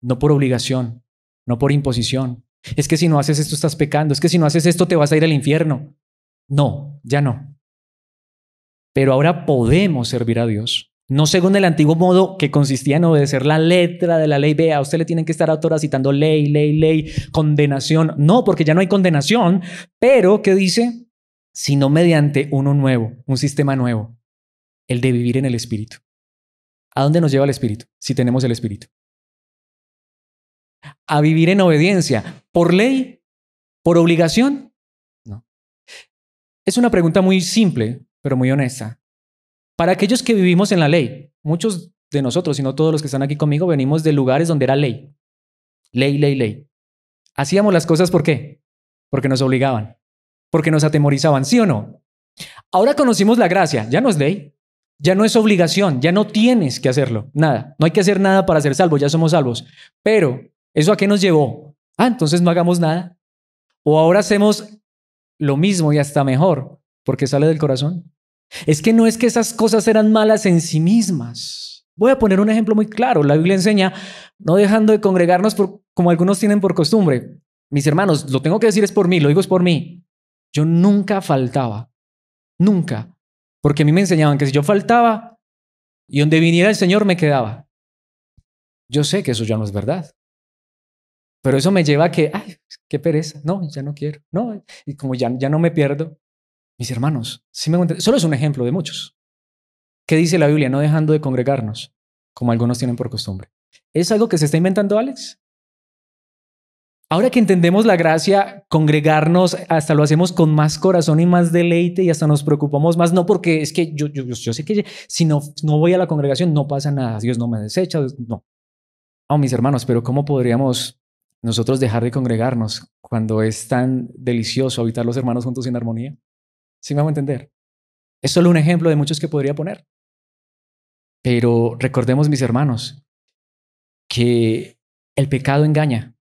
no por obligación, no por imposición. Es que si no haces esto estás pecando, es que si no haces esto te vas a ir al infierno. No, ya no. Pero ahora podemos servir a Dios, no según el antiguo modo que consistía en obedecer la letra de la ley. Vea, a usted le tienen que estar a todas citando ley, ley, ley, condenación. No, porque ya no hay condenación, pero ¿qué dice? Sino mediante uno nuevo, un sistema nuevo, el de vivir en el Espíritu. ¿A dónde nos lleva el Espíritu si tenemos el Espíritu? A vivir en obediencia. ¿Por ley? ¿Por obligación? No. Es una pregunta muy simple, pero muy honesta. Para aquellos que vivimos en la ley, muchos de nosotros, si no todos los que están aquí conmigo, venimos de lugares donde era ley. Ley, ley, ley. Hacíamos las cosas ¿por qué? Porque nos obligaban, porque nos atemorizaban, ¿sí o no? Ahora conocimos la gracia, ya no es ley, ya no es obligación, ya no tienes que hacerlo, nada. No hay que hacer nada para ser salvo, ya somos salvos. Pero, ¿eso a qué nos llevó? Entonces no hagamos nada. O ahora hacemos lo mismo y hasta mejor, porque sale del corazón. Es que no es que esas cosas eran malas en sí mismas. Voy a poner un ejemplo muy claro. La Biblia enseña no dejando de congregarnos como algunos tienen por costumbre. Mis hermanos, lo tengo que decir es por mí, lo digo es por mí. Yo nunca faltaba, nunca. Porque a mí me enseñaban que si yo faltaba y donde viniera el Señor me quedaba. Yo sé que eso ya no es verdad. Pero eso me lleva a que, ay, qué pereza. No, ya no quiero. No, y como ya no me pierdo. Mis hermanos, ¿sí me entienden? Solo es un ejemplo de muchos. ¿Qué dice la Biblia? No dejando de congregarnos, como algunos tienen por costumbre. ¿Es algo que se está inventando, Alex? Ahora que entendemos la gracia, congregarnos hasta lo hacemos con más corazón y más deleite y hasta nos preocupamos más, no porque es que yo sé que si no voy a la congregación no pasa nada, Dios no me desecha, no. Mis hermanos, pero ¿cómo podríamos nosotros dejar de congregarnos cuando es tan delicioso habitar los hermanos juntos en armonía? ¿Sí me hago entender? Es solo un ejemplo de muchos que podría poner. Pero recordemos, mis hermanos, que el pecado engaña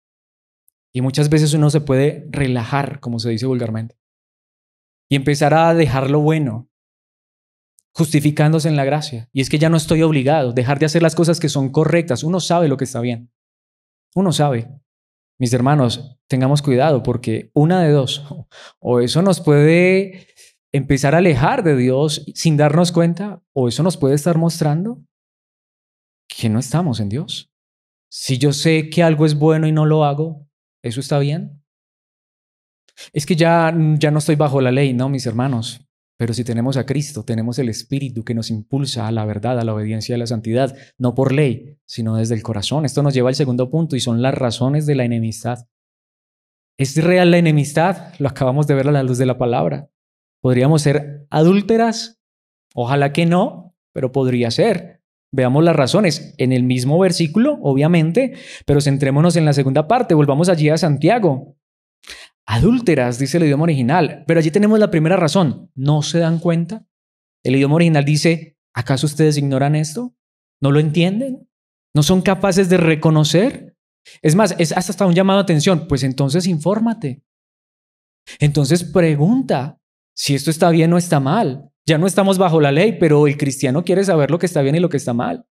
y muchas veces uno se puede relajar, como se dice vulgarmente, y empezar a dejar lo bueno, justificándose en la gracia. Y es que ya no estoy obligado, dejar de hacer las cosas que son correctas. Uno sabe lo que está bien. Uno sabe. Mis hermanos, tengamos cuidado porque una de dos, o eso nos puede empezar a alejar de Dios sin darnos cuenta, o eso nos puede estar mostrando que no estamos en Dios. Si yo sé que algo es bueno y no lo hago, ¿eso está bien? Es que ya no estoy bajo la ley, no, mis hermanos. Pero si tenemos a Cristo, tenemos el Espíritu que nos impulsa a la verdad, a la obediencia y a la santidad, no por ley, sino desde el corazón. Esto nos lleva al segundo punto y son las razones de la enemistad. ¿Es real la enemistad? Lo acabamos de ver a la luz de la palabra. ¿Podríamos ser adúlteras? Ojalá que no, pero podría ser. Veamos las razones en el mismo versículo, obviamente, pero centrémonos en la segunda parte. Volvamos allí a Santiago. Adúlteras, dice el idioma original, pero allí tenemos la primera razón. ¿No se dan cuenta? El idioma original dice, ¿acaso ustedes ignoran esto? ¿No lo entienden? ¿No son capaces de reconocer? Es más, es hasta un llamado de atención. Pues entonces infórmate. Entonces pregunta si esto está bien o está mal. Ya no estamos bajo la ley, pero el cristiano quiere saber lo que está bien y lo que está mal.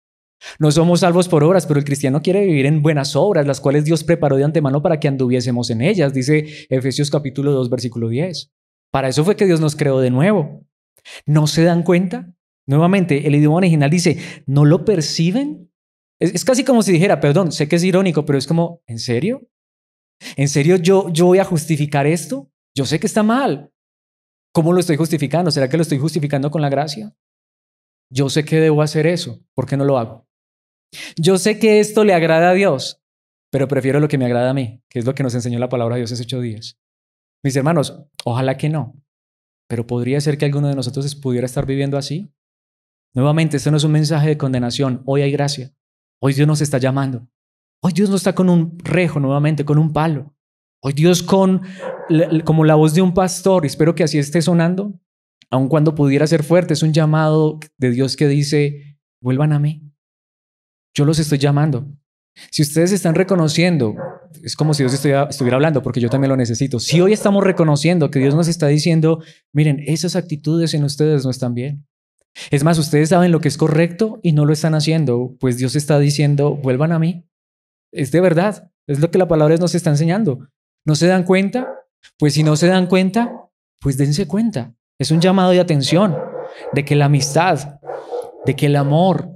No somos salvos por obras, pero el cristiano quiere vivir en buenas obras, las cuales Dios preparó de antemano para que anduviésemos en ellas, dice Efesios capítulo 2, versículo 10. Para eso fue que Dios nos creó de nuevo. ¿No se dan cuenta? Nuevamente, el idioma original dice, ¿no lo perciben? Es casi como si dijera, perdón, sé que es irónico, pero es como, ¿en serio? ¿En serio yo voy a justificar esto? Yo sé que está mal. ¿Cómo lo estoy justificando? ¿Será que lo estoy justificando con la gracia? Yo sé que debo hacer eso. ¿Por qué no lo hago? Yo sé que esto le agrada a Dios, pero prefiero lo que me agrada a mí, que es lo que nos enseñó la palabra de Dios hace 8 días. Mis hermanos, ojalá que no, pero podría ser que alguno de nosotros pudiera estar viviendo así. Nuevamente, este no es un mensaje de condenación. Hoy hay gracia. Hoy Dios nos está llamando. Hoy Dios no está con un rejo, nuevamente, con un palo. Hoy Dios como la voz de un pastor, espero que así esté sonando, aun cuando pudiera ser fuerte, es un llamado de Dios que dice, vuelvan a mí. Yo los estoy llamando. Si ustedes están reconociendo, es como si Dios estuviera hablando, porque yo también lo necesito. Si hoy estamos reconociendo que Dios nos está diciendo, miren, esas actitudes en ustedes no están bien. Es más, ustedes saben lo que es correcto y no lo están haciendo, pues Dios está diciendo, vuelvan a mí. Es de verdad, es lo que la palabra nos está enseñando. ¿No se dan cuenta? Pues si no se dan cuenta, pues dense cuenta. Es un llamado de atención, de que la amistad, de que el amor,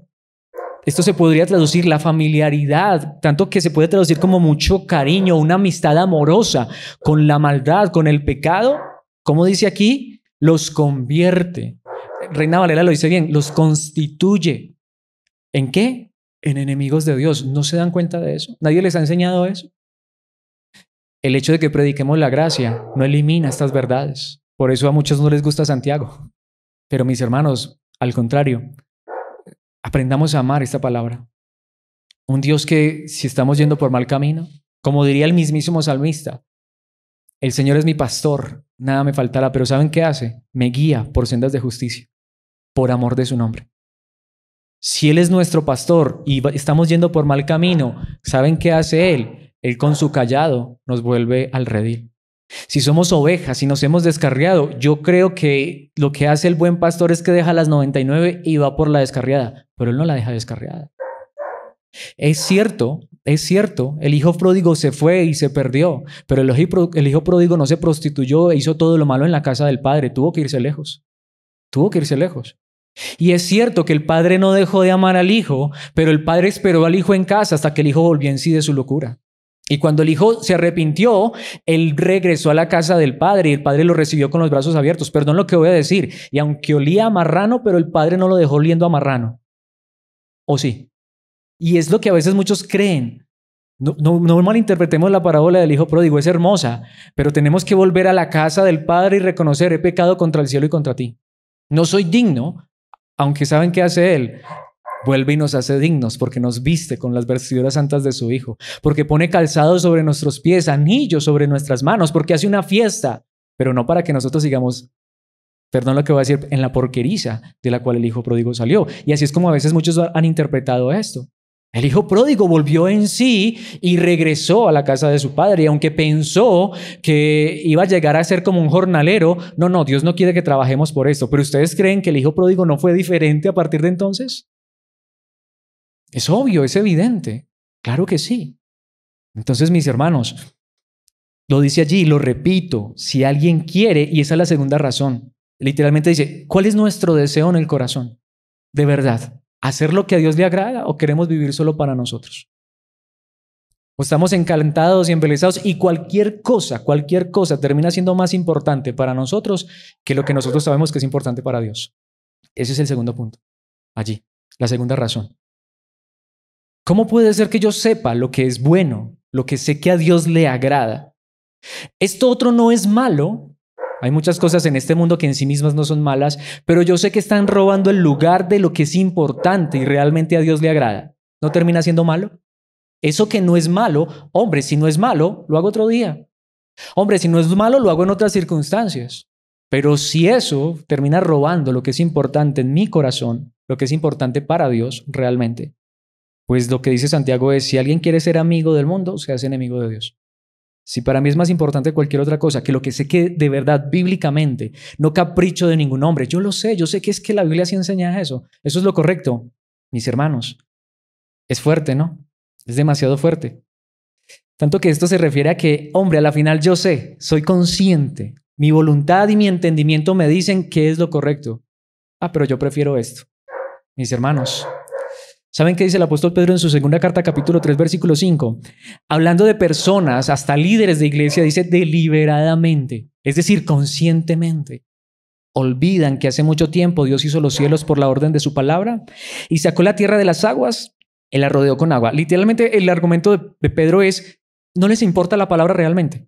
esto se podría traducir la familiaridad, tanto que se puede traducir como mucho cariño, una amistad amorosa con la maldad, con el pecado. Como dice aquí, los convierte. Reina Valera lo dice bien, los constituye. ¿En qué? En enemigos de Dios. ¿No se dan cuenta de eso? ¿Nadie les ha enseñado eso? El hecho de que prediquemos la gracia no elimina estas verdades. Por eso a muchos no les gusta Santiago. Pero mis hermanos, al contrario, aprendamos a amar esta palabra. Un Dios que, si estamos yendo por mal camino, como diría el mismísimo salmista, el Señor es mi pastor, nada me faltará, pero ¿saben qué hace? Me guía por sendas de justicia, por amor de su nombre. Si Él es nuestro pastor y estamos yendo por mal camino, ¿saben qué hace Él? Él con su cayado nos vuelve al redil. Si somos ovejas y nos hemos descarriado, yo creo que lo que hace el buen pastor es que deja las 99 y va por la descarriada, pero Él no la deja descarriada. Es cierto, el hijo pródigo se fue y se perdió, pero el hijo pródigo no se prostituyó e hizo todo lo malo en la casa del padre, tuvo que irse lejos. Y es cierto que el padre no dejó de amar al hijo, pero el padre esperó al hijo en casa hasta que el hijo volvió en sí de su locura. Y cuando el hijo se arrepintió, él regresó a la casa del padre y el padre lo recibió con los brazos abiertos. Perdón lo que voy a decir. Y aunque olía a marrano, pero el padre no lo dejó oliendo a marrano. ¿O sí? Y es lo que a veces muchos creen. No malinterpretemos la parábola del hijo pródigo, es hermosa, pero tenemos que volver a la casa del padre y reconocer, he pecado contra el cielo y contra ti. No soy digno, aunque ¿saben qué hace él? Vuelve y nos hace dignos porque nos viste con las vestiduras santas de su Hijo, porque pone calzado sobre nuestros pies, anillos sobre nuestras manos, porque hace una fiesta, pero no para que nosotros sigamos, perdón lo que voy a decir, en la porqueriza de la cual el hijo pródigo salió. Y así es como a veces muchos han interpretado esto. El hijo pródigo volvió en sí y regresó a la casa de su padre, y aunque pensó que iba a llegar a ser como un jornalero, no, Dios no quiere que trabajemos por esto. Pero ¿ustedes creen que el hijo pródigo no fue diferente a partir de entonces? Es obvio, es evidente. Claro que sí. Entonces, mis hermanos, lo dice allí, lo repito, si alguien quiere, y esa es la segunda razón, literalmente dice, ¿cuál es nuestro deseo en el corazón? De verdad, ¿hacer lo que a Dios le agrada o queremos vivir solo para nosotros? O estamos encantados y embelesados y cualquier cosa termina siendo más importante para nosotros que lo que nosotros sabemos que es importante para Dios. Ese es el segundo punto, allí, la segunda razón. ¿Cómo puede ser que yo sepa lo que es bueno, lo que sé que a Dios le agrada? Esto otro no es malo. Hay muchas cosas en este mundo que en sí mismas no son malas, pero yo sé que están robando el lugar de lo que es importante y realmente a Dios le agrada. ¿No termina siendo malo? Eso que no es malo, hombre, si no es malo, lo hago otro día. Hombre, si no es malo, lo hago en otras circunstancias. Pero si eso termina robando lo que es importante en mi corazón, lo que es importante para Dios realmente, pues lo que dice Santiago es, si alguien quiere ser amigo del mundo, se hace enemigo de Dios. Si para mí es más importante cualquier otra cosa que lo que sé que de verdad bíblicamente, no capricho de ningún hombre, yo sé que es que la Biblia sí enseña eso. Eso es lo correcto, mis hermanos. Es fuerte, ¿no? Es demasiado fuerte. Tanto que esto se refiere a que, hombre, a la final yo sé, soy consciente. Mi voluntad y mi entendimiento me dicen qué es lo correcto. Ah, pero yo prefiero esto. Mis hermanos, ¿saben qué dice el apóstol Pedro en su segunda carta, capítulo 3, versículo 5? Hablando de personas, hasta líderes de iglesia, dice deliberadamente, es decir, conscientemente. Olvidan que hace mucho tiempo Dios hizo los cielos por la orden de su palabra y sacó la tierra de las aguas, Él la rodeó con agua. Literalmente el argumento de Pedro es, no les importa la palabra realmente.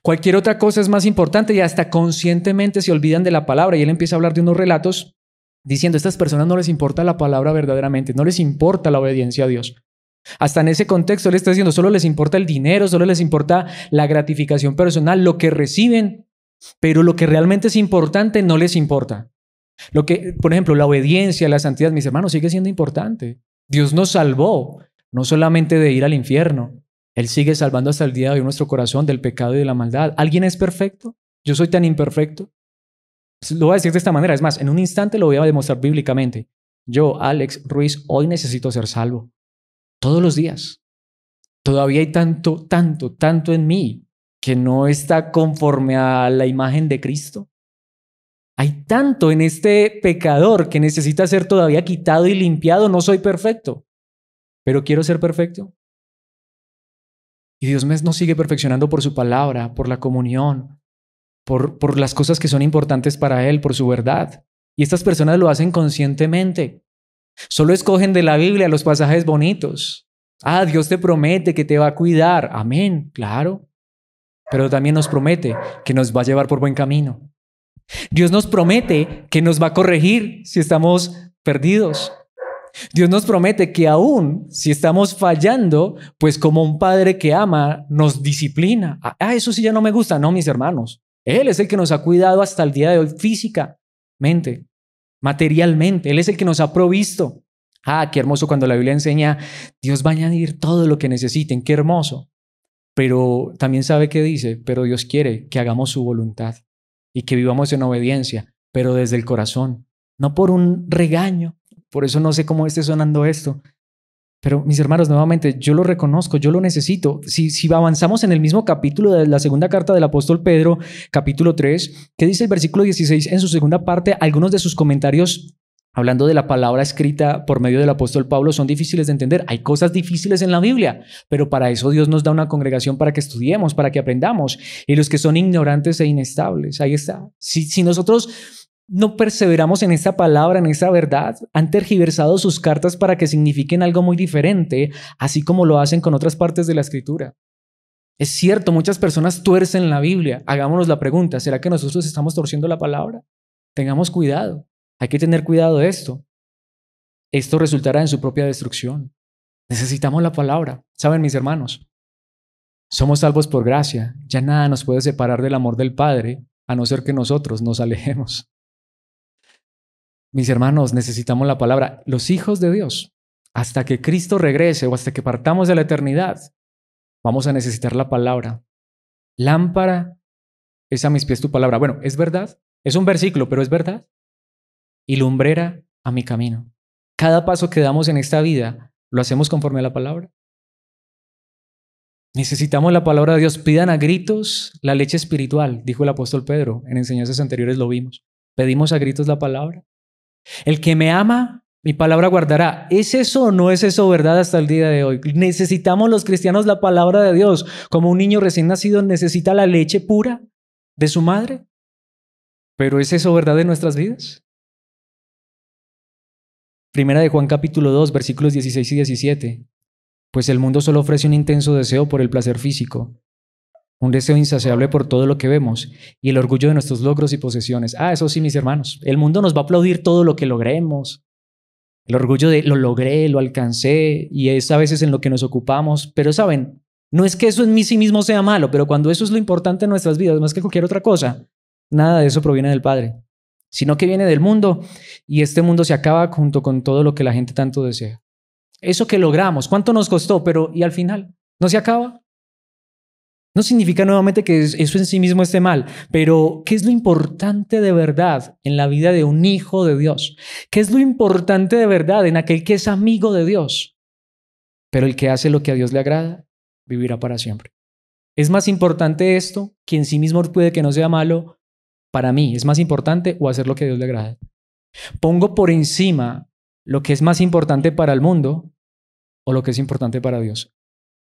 Cualquier otra cosa es más importante y hasta conscientemente se olvidan de la palabra. Y él empieza a hablar de unos relatos diciendo, a estas personas no les importa la palabra verdaderamente, no les importa la obediencia a Dios. Hasta en ese contexto él está diciendo, solo les importa el dinero, solo les importa la gratificación personal, lo que reciben, pero lo que realmente es importante no les importa. Lo que, por ejemplo, la obediencia, la santidad, mis hermanos, sigue siendo importante. Dios nos salvó, no solamente de ir al infierno. Él sigue salvando hasta el día de hoy nuestro corazón del pecado y de la maldad. ¿Alguien es perfecto? Yo soy tan imperfecto. Lo voy a decir de esta manera. Es más, en un instante lo voy a demostrar bíblicamente. Yo, Alex Ruiz, hoy necesito ser salvo. Todos los días. Todavía hay tanto en mí que no está conforme a la imagen de Cristo. Hay tanto en este pecador que necesita ser todavía quitado y limpiado. No soy perfecto, pero quiero ser perfecto. Y Dios nos sigue perfeccionando por su palabra, por la comunión, por las cosas que son importantes para Él, por su verdad. Y estas personas lo hacen conscientemente. Solo escogen de la Biblia los pasajes bonitos. Ah, Dios te promete que te va a cuidar. Amén, claro. Pero también nos promete que nos va a llevar por buen camino. Dios nos promete que nos va a corregir si estamos perdidos. Dios nos promete que aún si estamos fallando, pues como un padre que ama, nos disciplina. Eso sí ya no me gusta. No, mis hermanos. Él es el que nos ha cuidado hasta el día de hoy físicamente, materialmente. Él es el que nos ha provisto. Qué hermoso cuando la Biblia enseña, Dios va a añadir todo lo que necesiten. Qué hermoso. Pero también sabe qué dice, pero Dios quiere que hagamos su voluntad y que vivamos en obediencia, pero desde el corazón, no por un regaño. Por eso no sé cómo esté sonando esto. Pero mis hermanos, nuevamente, yo lo reconozco, yo lo necesito. Si avanzamos en el mismo capítulo de la segunda carta del apóstol Pedro, capítulo 3, que dice el versículo 16 en su segunda parte, algunos de sus comentarios hablando de la palabra escrita por medio del apóstol Pablo son difíciles de entender. Hay cosas difíciles en la Biblia, pero para eso Dios nos da una congregación para que estudiemos, para que aprendamos. Y los que son ignorantes e inestables, ahí está. Si nosotros no perseveramos en esta palabra, en esta verdad, han tergiversado sus cartas para que signifiquen algo muy diferente, así como lo hacen con otras partes de la Escritura. Es cierto, muchas personas tuercen la Biblia. Hagámonos la pregunta, ¿será que nosotros estamos torciendo la palabra? Tengamos cuidado. Hay que tener cuidado de esto. Esto resultará en su propia destrucción. Necesitamos la palabra. ¿Saben, mis hermanos? Somos salvos por gracia. Ya nada nos puede separar del amor del Padre, a no ser que nosotros nos alejemos. Mis hermanos, necesitamos la palabra. Los hijos de Dios, hasta que Cristo regrese o hasta que partamos de la eternidad, vamos a necesitar la palabra. Lámpara es a mis pies tu palabra. Bueno, ¿es verdad? Es un versículo, pero ¿es verdad? Y lumbrera a mi camino. Cada paso que damos en esta vida, ¿lo hacemos conforme a la palabra? Necesitamos la palabra de Dios. Pidan a gritos la leche espiritual, dijo el apóstol Pedro. En enseñanzas anteriores lo vimos. Pedimos a gritos la palabra. El que me ama, mi palabra guardará. ¿Es eso o no es eso verdad hasta el día de hoy? Necesitamos los cristianos la palabra de Dios. Como un niño recién nacido necesita la leche pura de su madre. ¿Pero es eso verdad en nuestras vidas? Primera de Juan capítulo 2, versículos 16 y 17. Pues el mundo solo ofrece un intenso deseo por el placer físico, un deseo insaciable por todo lo que vemos y el orgullo de nuestros logros y posesiones. Eso sí, mis hermanos, el mundo nos va a aplaudir todo lo que logremos. El orgullo de lo logré, lo alcancé, y es a veces en lo que nos ocupamos. Pero saben, no es que eso en sí mismo sea malo, pero cuando eso es lo importante en nuestras vidas, más que cualquier otra cosa, nada de eso proviene del Padre, sino que viene del mundo, y este mundo se acaba junto con todo lo que la gente tanto desea. Eso que logramos, ¿cuánto nos costó? Pero ¿y al final? ¿No se acaba? No significa nuevamente que eso en sí mismo esté mal, pero ¿qué es lo importante de verdad en la vida de un hijo de Dios? ¿Qué es lo importante de verdad en aquel que es amigo de Dios? Pero el que hace lo que a Dios le agrada, vivirá para siempre. ¿Es más importante esto, que en sí mismo puede que no sea malo? Para mí, ¿es más importante o hacer lo que a Dios le agrada? ¿Pongo por encima lo que es más importante para el mundo o lo que es importante para Dios?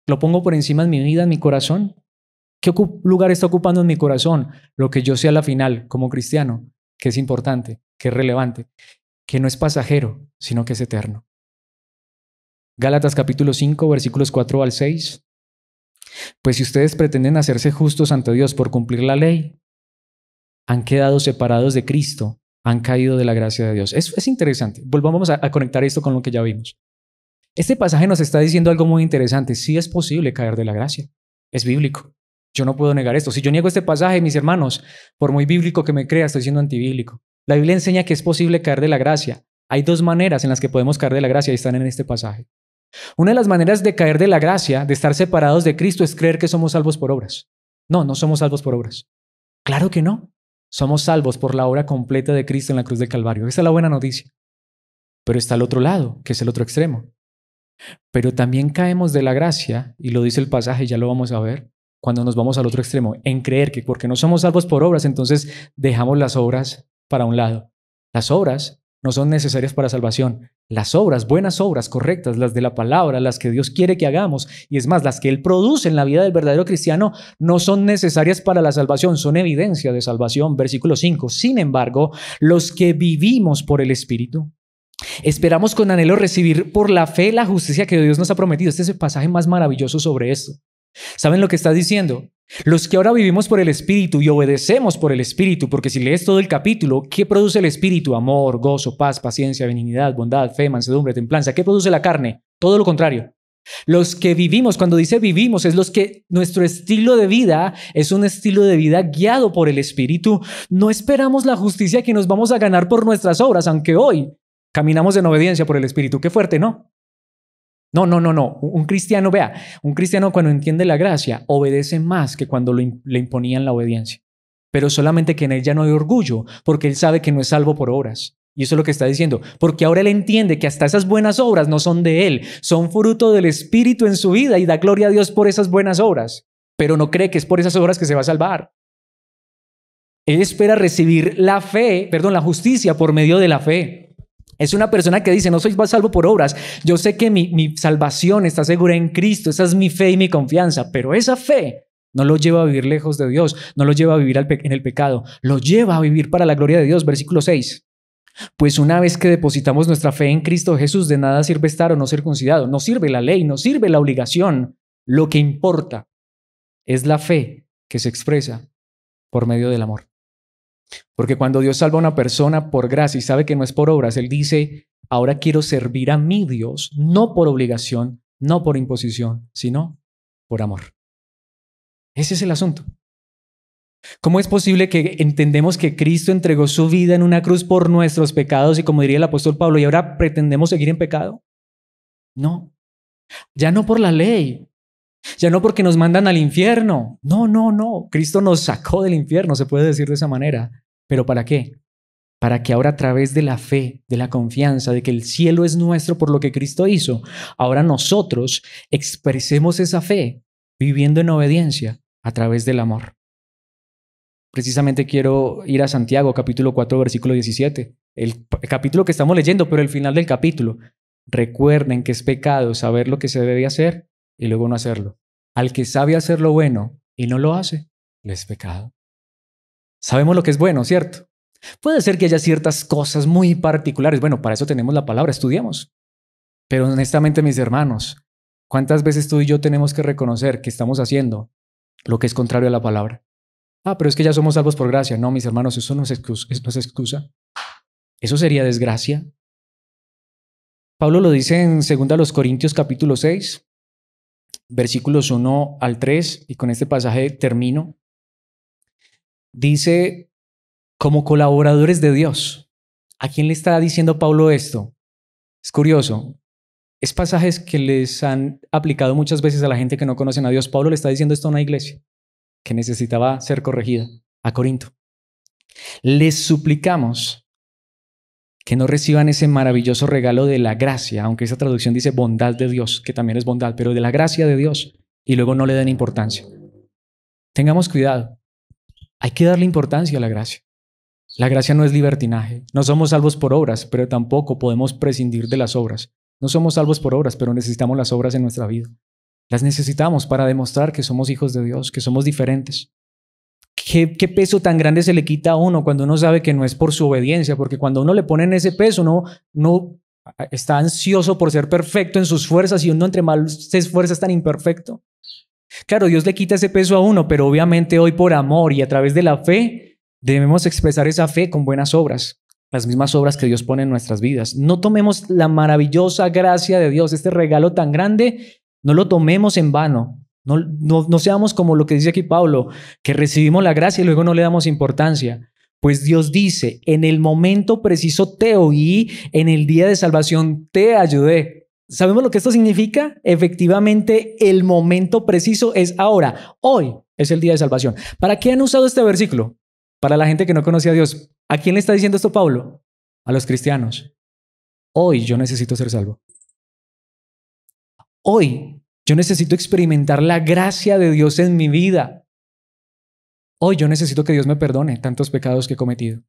¿Lo pongo por encima en mi vida, en mi corazón? ¿Qué lugar está ocupando en mi corazón lo que yo sea a la final como cristiano? Que es importante, que es relevante, que no es pasajero, sino que es eterno. Gálatas capítulo 5, versículos 4 al 6. Pues si ustedes pretenden hacerse justos ante Dios por cumplir la ley, han quedado separados de Cristo, han caído de la gracia de Dios. Es interesante. Volvamos a conectar esto con lo que ya vimos. Este pasaje nos está diciendo algo muy interesante. Sí es posible caer de la gracia. Es bíblico. Yo no puedo negar esto. Si yo niego este pasaje, mis hermanos, por muy bíblico que me crea, estoy siendo antibíblico. La Biblia enseña que es posible caer de la gracia. Hay dos maneras en las que podemos caer de la gracia y están en este pasaje. Una de las maneras de caer de la gracia, de estar separados de Cristo, es creer que somos salvos por obras. No, no somos salvos por obras. Claro que no. Somos salvos por la obra completa de Cristo en la cruz del Calvario. Esa es la buena noticia. Pero está el otro lado, que es el otro extremo. Pero también caemos de la gracia, y lo dice el pasaje, ya lo vamos a ver, cuando nos vamos al otro extremo, en creer que porque no somos salvos por obras, entonces dejamos las obras para un lado. Las obras no son necesarias para salvación. Las obras, buenas obras, correctas, las de la palabra, las que Dios quiere que hagamos, y es más, las que Él produce en la vida del verdadero cristiano, no son necesarias para la salvación, son evidencia de salvación. Versículo 5. Sin embargo, los que vivimos por el Espíritu, esperamos con anhelo recibir por la fe la justicia que Dios nos ha prometido. Este es el pasaje más maravilloso sobre esto. ¿Saben lo que está diciendo? Los que ahora vivimos por el Espíritu y obedecemos por el Espíritu, porque si lees todo el capítulo, ¿qué produce el Espíritu? Amor, gozo, paz, paciencia, benignidad, bondad, fe, mansedumbre, templanza. ¿Qué produce la carne? Todo lo contrario. Los que vivimos, cuando dice vivimos, es los que nuestro estilo de vida es un estilo de vida guiado por el Espíritu. No esperamos la justicia que nos vamos a ganar por nuestras obras, aunque hoy caminamos en obediencia por el Espíritu. Qué fuerte, ¿no? No. Un cristiano, vea, un cristiano cuando entiende la gracia obedece más que cuando le imponían la obediencia. Pero solamente que en él ya no hay orgullo, porque él sabe que no es salvo por obras. Y eso es lo que está diciendo, porque ahora él entiende que hasta esas buenas obras no son de él, son fruto del Espíritu en su vida y da gloria a Dios por esas buenas obras, pero no cree que es por esas obras que se va a salvar. Él espera recibir la justicia por medio de la fe. Es una persona que dice, no soy salvo por obras. Yo sé que mi salvación está segura en Cristo. Esa es mi fe y mi confianza. Pero esa fe no lo lleva a vivir lejos de Dios. No lo lleva a vivir en el pecado. Lo lleva a vivir para la gloria de Dios. Versículo 6. Pues una vez que depositamos nuestra fe en Cristo Jesús, de nada sirve estar o no circuncidado. No sirve la ley, no sirve la obligación. Lo que importa es la fe que se expresa por medio del amor. Porque cuando Dios salva a una persona por gracia y sabe que no es por obras, Él dice, ahora quiero servir a mi Dios, no por obligación, no por imposición, sino por amor. Ese es el asunto. ¿Cómo es posible que entendemos que Cristo entregó su vida en una cruz por nuestros pecados y como diría el apóstol Pablo, y ahora pretendemos seguir en pecado? No, ya no por la ley, ya no porque nos mandan al infierno. No. Cristo nos sacó del infierno, se puede decir de esa manera. ¿Pero para qué? Para que ahora a través de la fe, de la confianza, de que el cielo es nuestro por lo que Cristo hizo, ahora nosotros expresemos esa fe viviendo en obediencia a través del amor. Precisamente quiero ir a Santiago, capítulo 4, versículo 17. El capítulo que estamos leyendo, pero el final del capítulo. Recuerden que es pecado saber lo que se debe hacer y luego no hacerlo. Al que sabe hacer lo bueno y no lo hace, le es pecado. Sabemos lo que es bueno, ¿cierto? Puede ser que haya ciertas cosas muy particulares. Bueno, para eso tenemos la palabra, estudiamos. Pero honestamente, mis hermanos, ¿cuántas veces tú y yo tenemos que reconocer que estamos haciendo lo que es contrario a la palabra? Pero es que ya somos salvos por gracia. No, mis hermanos, eso no es excusa. Eso sería desgracia. Pablo lo dice en 2 Corintios capítulo 6, versículos 1 al 3, y con este pasaje termino. Dice, como colaboradores de Dios. ¿A quién le está diciendo Pablo esto? Es curioso. Es pasajes que les han aplicado muchas veces a la gente que no conocen a Dios. Pablo le está diciendo esto a una iglesia. que necesitaba ser corregida, a Corinto. Les suplicamos que no reciban ese maravilloso regalo de la gracia, aunque esa traducción dice bondad de Dios, que también es bondad, pero de la gracia de Dios, y luego no le den importancia. Tengamos cuidado. Hay que darle importancia a la gracia. La gracia no es libertinaje. No somos salvos por obras, pero tampoco podemos prescindir de las obras. No somos salvos por obras, pero necesitamos las obras en nuestra vida. Las necesitamos para demostrar que somos hijos de Dios, que somos diferentes. ¿Qué peso tan grande se le quita a uno cuando uno sabe que no es por su obediencia? Porque cuando uno le ponen ese peso, no está ansioso por ser perfecto en sus fuerzas y uno entre más se esfuerza es tan imperfecto. Claro, Dios le quita ese peso a uno, pero obviamente hoy por amor y a través de la fe debemos expresar esa fe con buenas obras, las mismas obras que Dios pone en nuestras vidas. No tomemos la maravillosa gracia de Dios, este regalo tan grande, no lo tomemos en vano. No seamos como lo que dice aquí Pablo, que recibimos la gracia y luego no le damos importancia. Pues Dios dice, en el momento preciso te oí, en el día de salvación te ayudé. ¿Sabemos lo que esto significa? Efectivamente, el momento preciso es ahora. Hoy es el día de salvación. ¿Para qué han usado este versículo? Para la gente que no conoce a Dios. ¿A quién le está diciendo esto Pablo? A los cristianos. Hoy yo necesito ser salvo. Hoy yo necesito experimentar la gracia de Dios en mi vida. Hoy yo necesito que Dios me perdone tantos pecados que he cometido.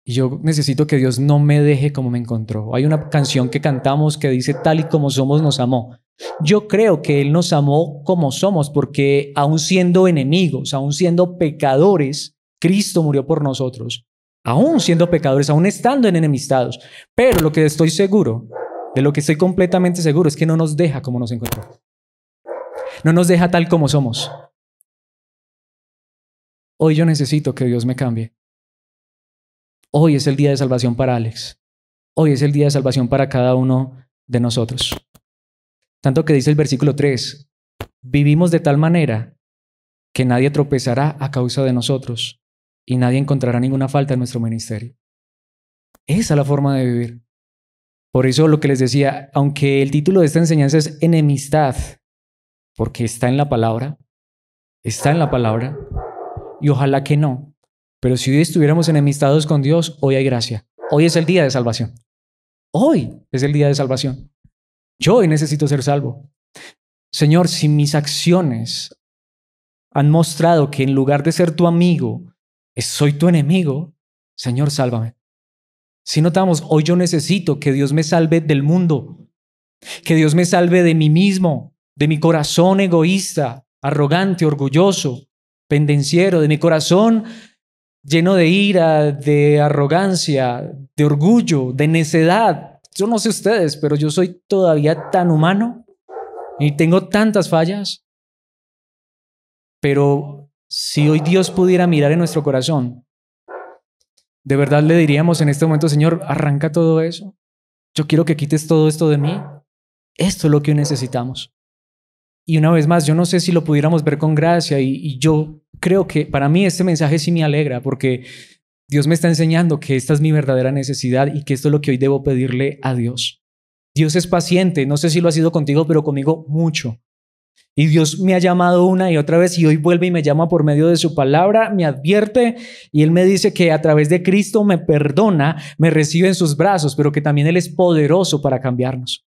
Y yo necesito que Dios no me deje como me encontró. Hay una canción que cantamos que dice, tal y como somos nos amó. Yo creo que Él nos amó como somos, porque aún siendo enemigos, aún siendo pecadores, Cristo murió por nosotros. Aún siendo pecadores, aún estando en enemistados. Pero lo que estoy seguro, de lo que estoy completamente seguro, es que no nos deja como nos encontró. No nos deja tal como somos. Hoy yo necesito que Dios me cambie. Hoy es el día de salvación para Alex. Hoy es el día de salvación para cada uno de nosotros. Tanto que dice el versículo 3, vivimos de tal manera que nadie tropezará a causa de nosotros y nadie encontrará ninguna falta en nuestro ministerio. Esa es la forma de vivir. Por eso lo que les decía, aunque el título de esta enseñanza es enemistad, porque está en la palabra, y ojalá que no. Pero si hoy estuviéramos enemistados con Dios, hoy hay gracia. Hoy es el día de salvación. Hoy es el día de salvación. Yo hoy necesito ser salvo. Señor, si mis acciones han mostrado que en lugar de ser tu amigo, soy tu enemigo, Señor, sálvame. Si notamos, hoy yo necesito que Dios me salve del mundo, que Dios me salve de mí mismo, de mi corazón egoísta, arrogante, orgulloso, pendenciero, de mi corazón lleno de ira, de arrogancia, de orgullo, de necedad. Yo no sé ustedes, pero yo soy todavía tan humano y tengo tantas fallas. Pero si hoy Dios pudiera mirar en nuestro corazón, de verdad le diríamos en este momento, Señor, arranca todo eso. Yo quiero que quites todo esto de mí. Esto es lo que hoy necesitamos. Y una vez más, yo no sé si lo pudiéramos ver con gracia y yo creo que para mí este mensaje sí me alegra porque Dios me está enseñando que esta es mi verdadera necesidad y que esto es lo que hoy debo pedirle a Dios. Dios es paciente, no sé si lo ha sido contigo, pero conmigo mucho. Y Dios me ha llamado una y otra vez y hoy vuelve y me llama por medio de su palabra, me advierte y Él me dice que a través de Cristo me perdona, me recibe en sus brazos, pero que también Él es poderoso para cambiarnos.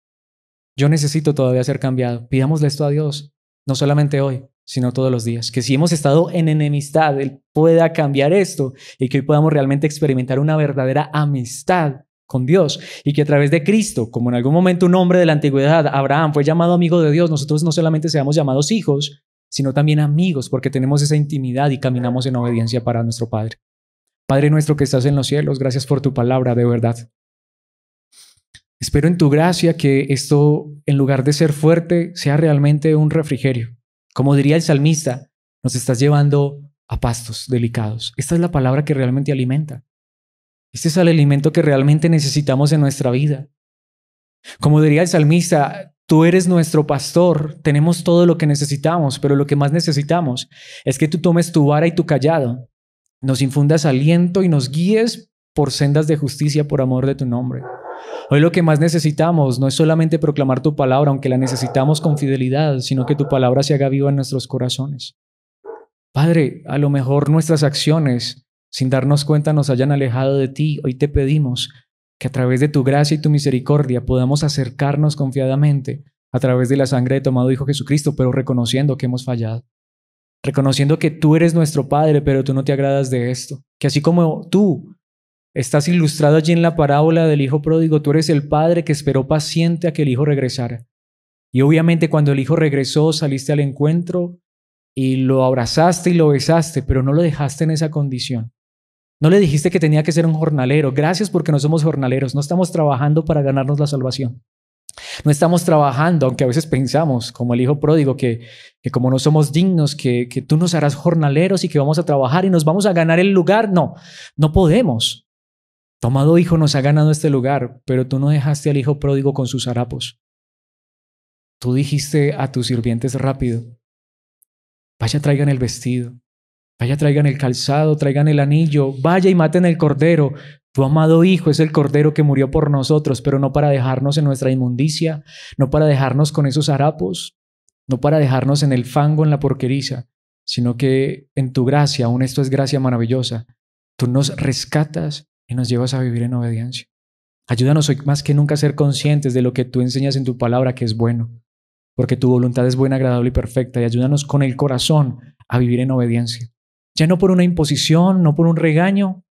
Yo necesito todavía ser cambiado. Pidámosle esto a Dios, no solamente hoy, sino todos los días. Que si hemos estado en enemistad, Él pueda cambiar esto y que hoy podamos realmente experimentar una verdadera amistad con Dios y que a través de Cristo, como en algún momento un hombre de la antigüedad, Abraham, fue llamado amigo de Dios, nosotros no solamente seamos llamados hijos, sino también amigos, porque tenemos esa intimidad y caminamos en obediencia para nuestro Padre. Padre nuestro que estás en los cielos, gracias por tu palabra, de verdad. Espero en tu gracia que esto, en lugar de ser fuerte, sea realmente un refrigerio. Como diría el salmista, nos estás llevando a pastos delicados. Esta es la palabra que realmente alimenta. Este es el alimento que realmente necesitamos en nuestra vida. Como diría el salmista, tú eres nuestro pastor, tenemos todo lo que necesitamos, pero lo que más necesitamos es que tú tomes tu vara y tu cayado, nos infundas aliento y nos guíes por sendas de justicia por amor de tu nombre. Hoy lo que más necesitamos no es solamente proclamar tu palabra, aunque la necesitamos con fidelidad, sino que tu palabra se haga viva en nuestros corazones. Padre, a lo mejor nuestras acciones, sin darnos cuenta, nos hayan alejado de ti. Hoy te pedimos que a través de tu gracia y tu misericordia podamos acercarnos confiadamente a través de la sangre de tu amado Hijo Jesucristo, pero reconociendo que hemos fallado. Reconociendo que tú eres nuestro Padre, pero tú no te agradas de esto. Que así como tú estás ilustrado allí en la parábola del Hijo pródigo, tú eres el Padre que esperó paciente a que el Hijo regresara. Y obviamente cuando el Hijo regresó, saliste al encuentro y lo abrazaste y lo besaste, pero no lo dejaste en esa condición. No le dijiste que tenía que ser un jornalero. Gracias porque no somos jornaleros. No estamos trabajando para ganarnos la salvación. No estamos trabajando, aunque a veces pensamos, como el Hijo pródigo, que como no somos dignos, que tú nos harás jornaleros y que vamos a trabajar y nos vamos a ganar el lugar. No, no podemos. Tu amado Hijo nos ha ganado este lugar, pero tú no dejaste al Hijo pródigo con sus harapos. Tú dijiste a tus sirvientes rápido, vaya, traigan el vestido, vaya, traigan el calzado, traigan el anillo, vaya y maten el cordero. Tu amado Hijo es el cordero que murió por nosotros, pero no para dejarnos en nuestra inmundicia, no para dejarnos con esos harapos, no para dejarnos en el fango, en la porqueriza, sino que en tu gracia, aún esto es gracia maravillosa, tú nos rescatas y nos llevas a vivir en obediencia. Ayúdanos hoy más que nunca a ser conscientes de lo que tú enseñas en tu palabra, que es bueno, porque tu voluntad es buena, agradable y perfecta, y ayúdanos con el corazón a vivir en obediencia. Ya no por una imposición, no por un regaño,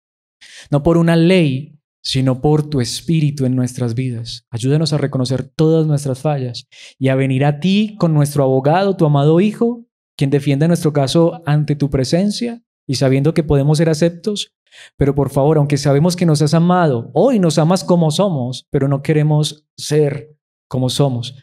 no por una ley, sino por tu espíritu en nuestras vidas. Ayúdanos a reconocer todas nuestras fallas y a venir a ti con nuestro abogado, tu amado Hijo, quien defiende nuestro caso ante tu presencia y sabiendo que podemos ser aceptos. Pero por favor, aunque sabemos que nos has amado, hoy nos amas como somos, pero no queremos ser como somos.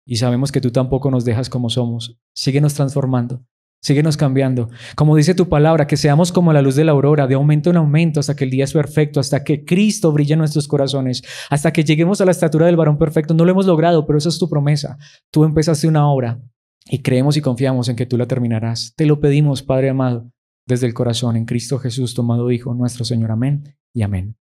Y sabemos que tú tampoco nos dejas como somos. Síguenos transformando. Síguenos cambiando. Como dice tu palabra, que seamos como la luz de la aurora, de aumento en aumento, hasta que el día es perfecto, hasta que Cristo brille en nuestros corazones, hasta que lleguemos a la estatura del varón perfecto. No lo hemos logrado, pero esa es tu promesa. Tú empezaste una obra y creemos y confiamos en que tú la terminarás. Te lo pedimos, Padre amado, desde el corazón, en Cristo Jesús, tu amado Hijo, nuestro Señor. Amén y amén.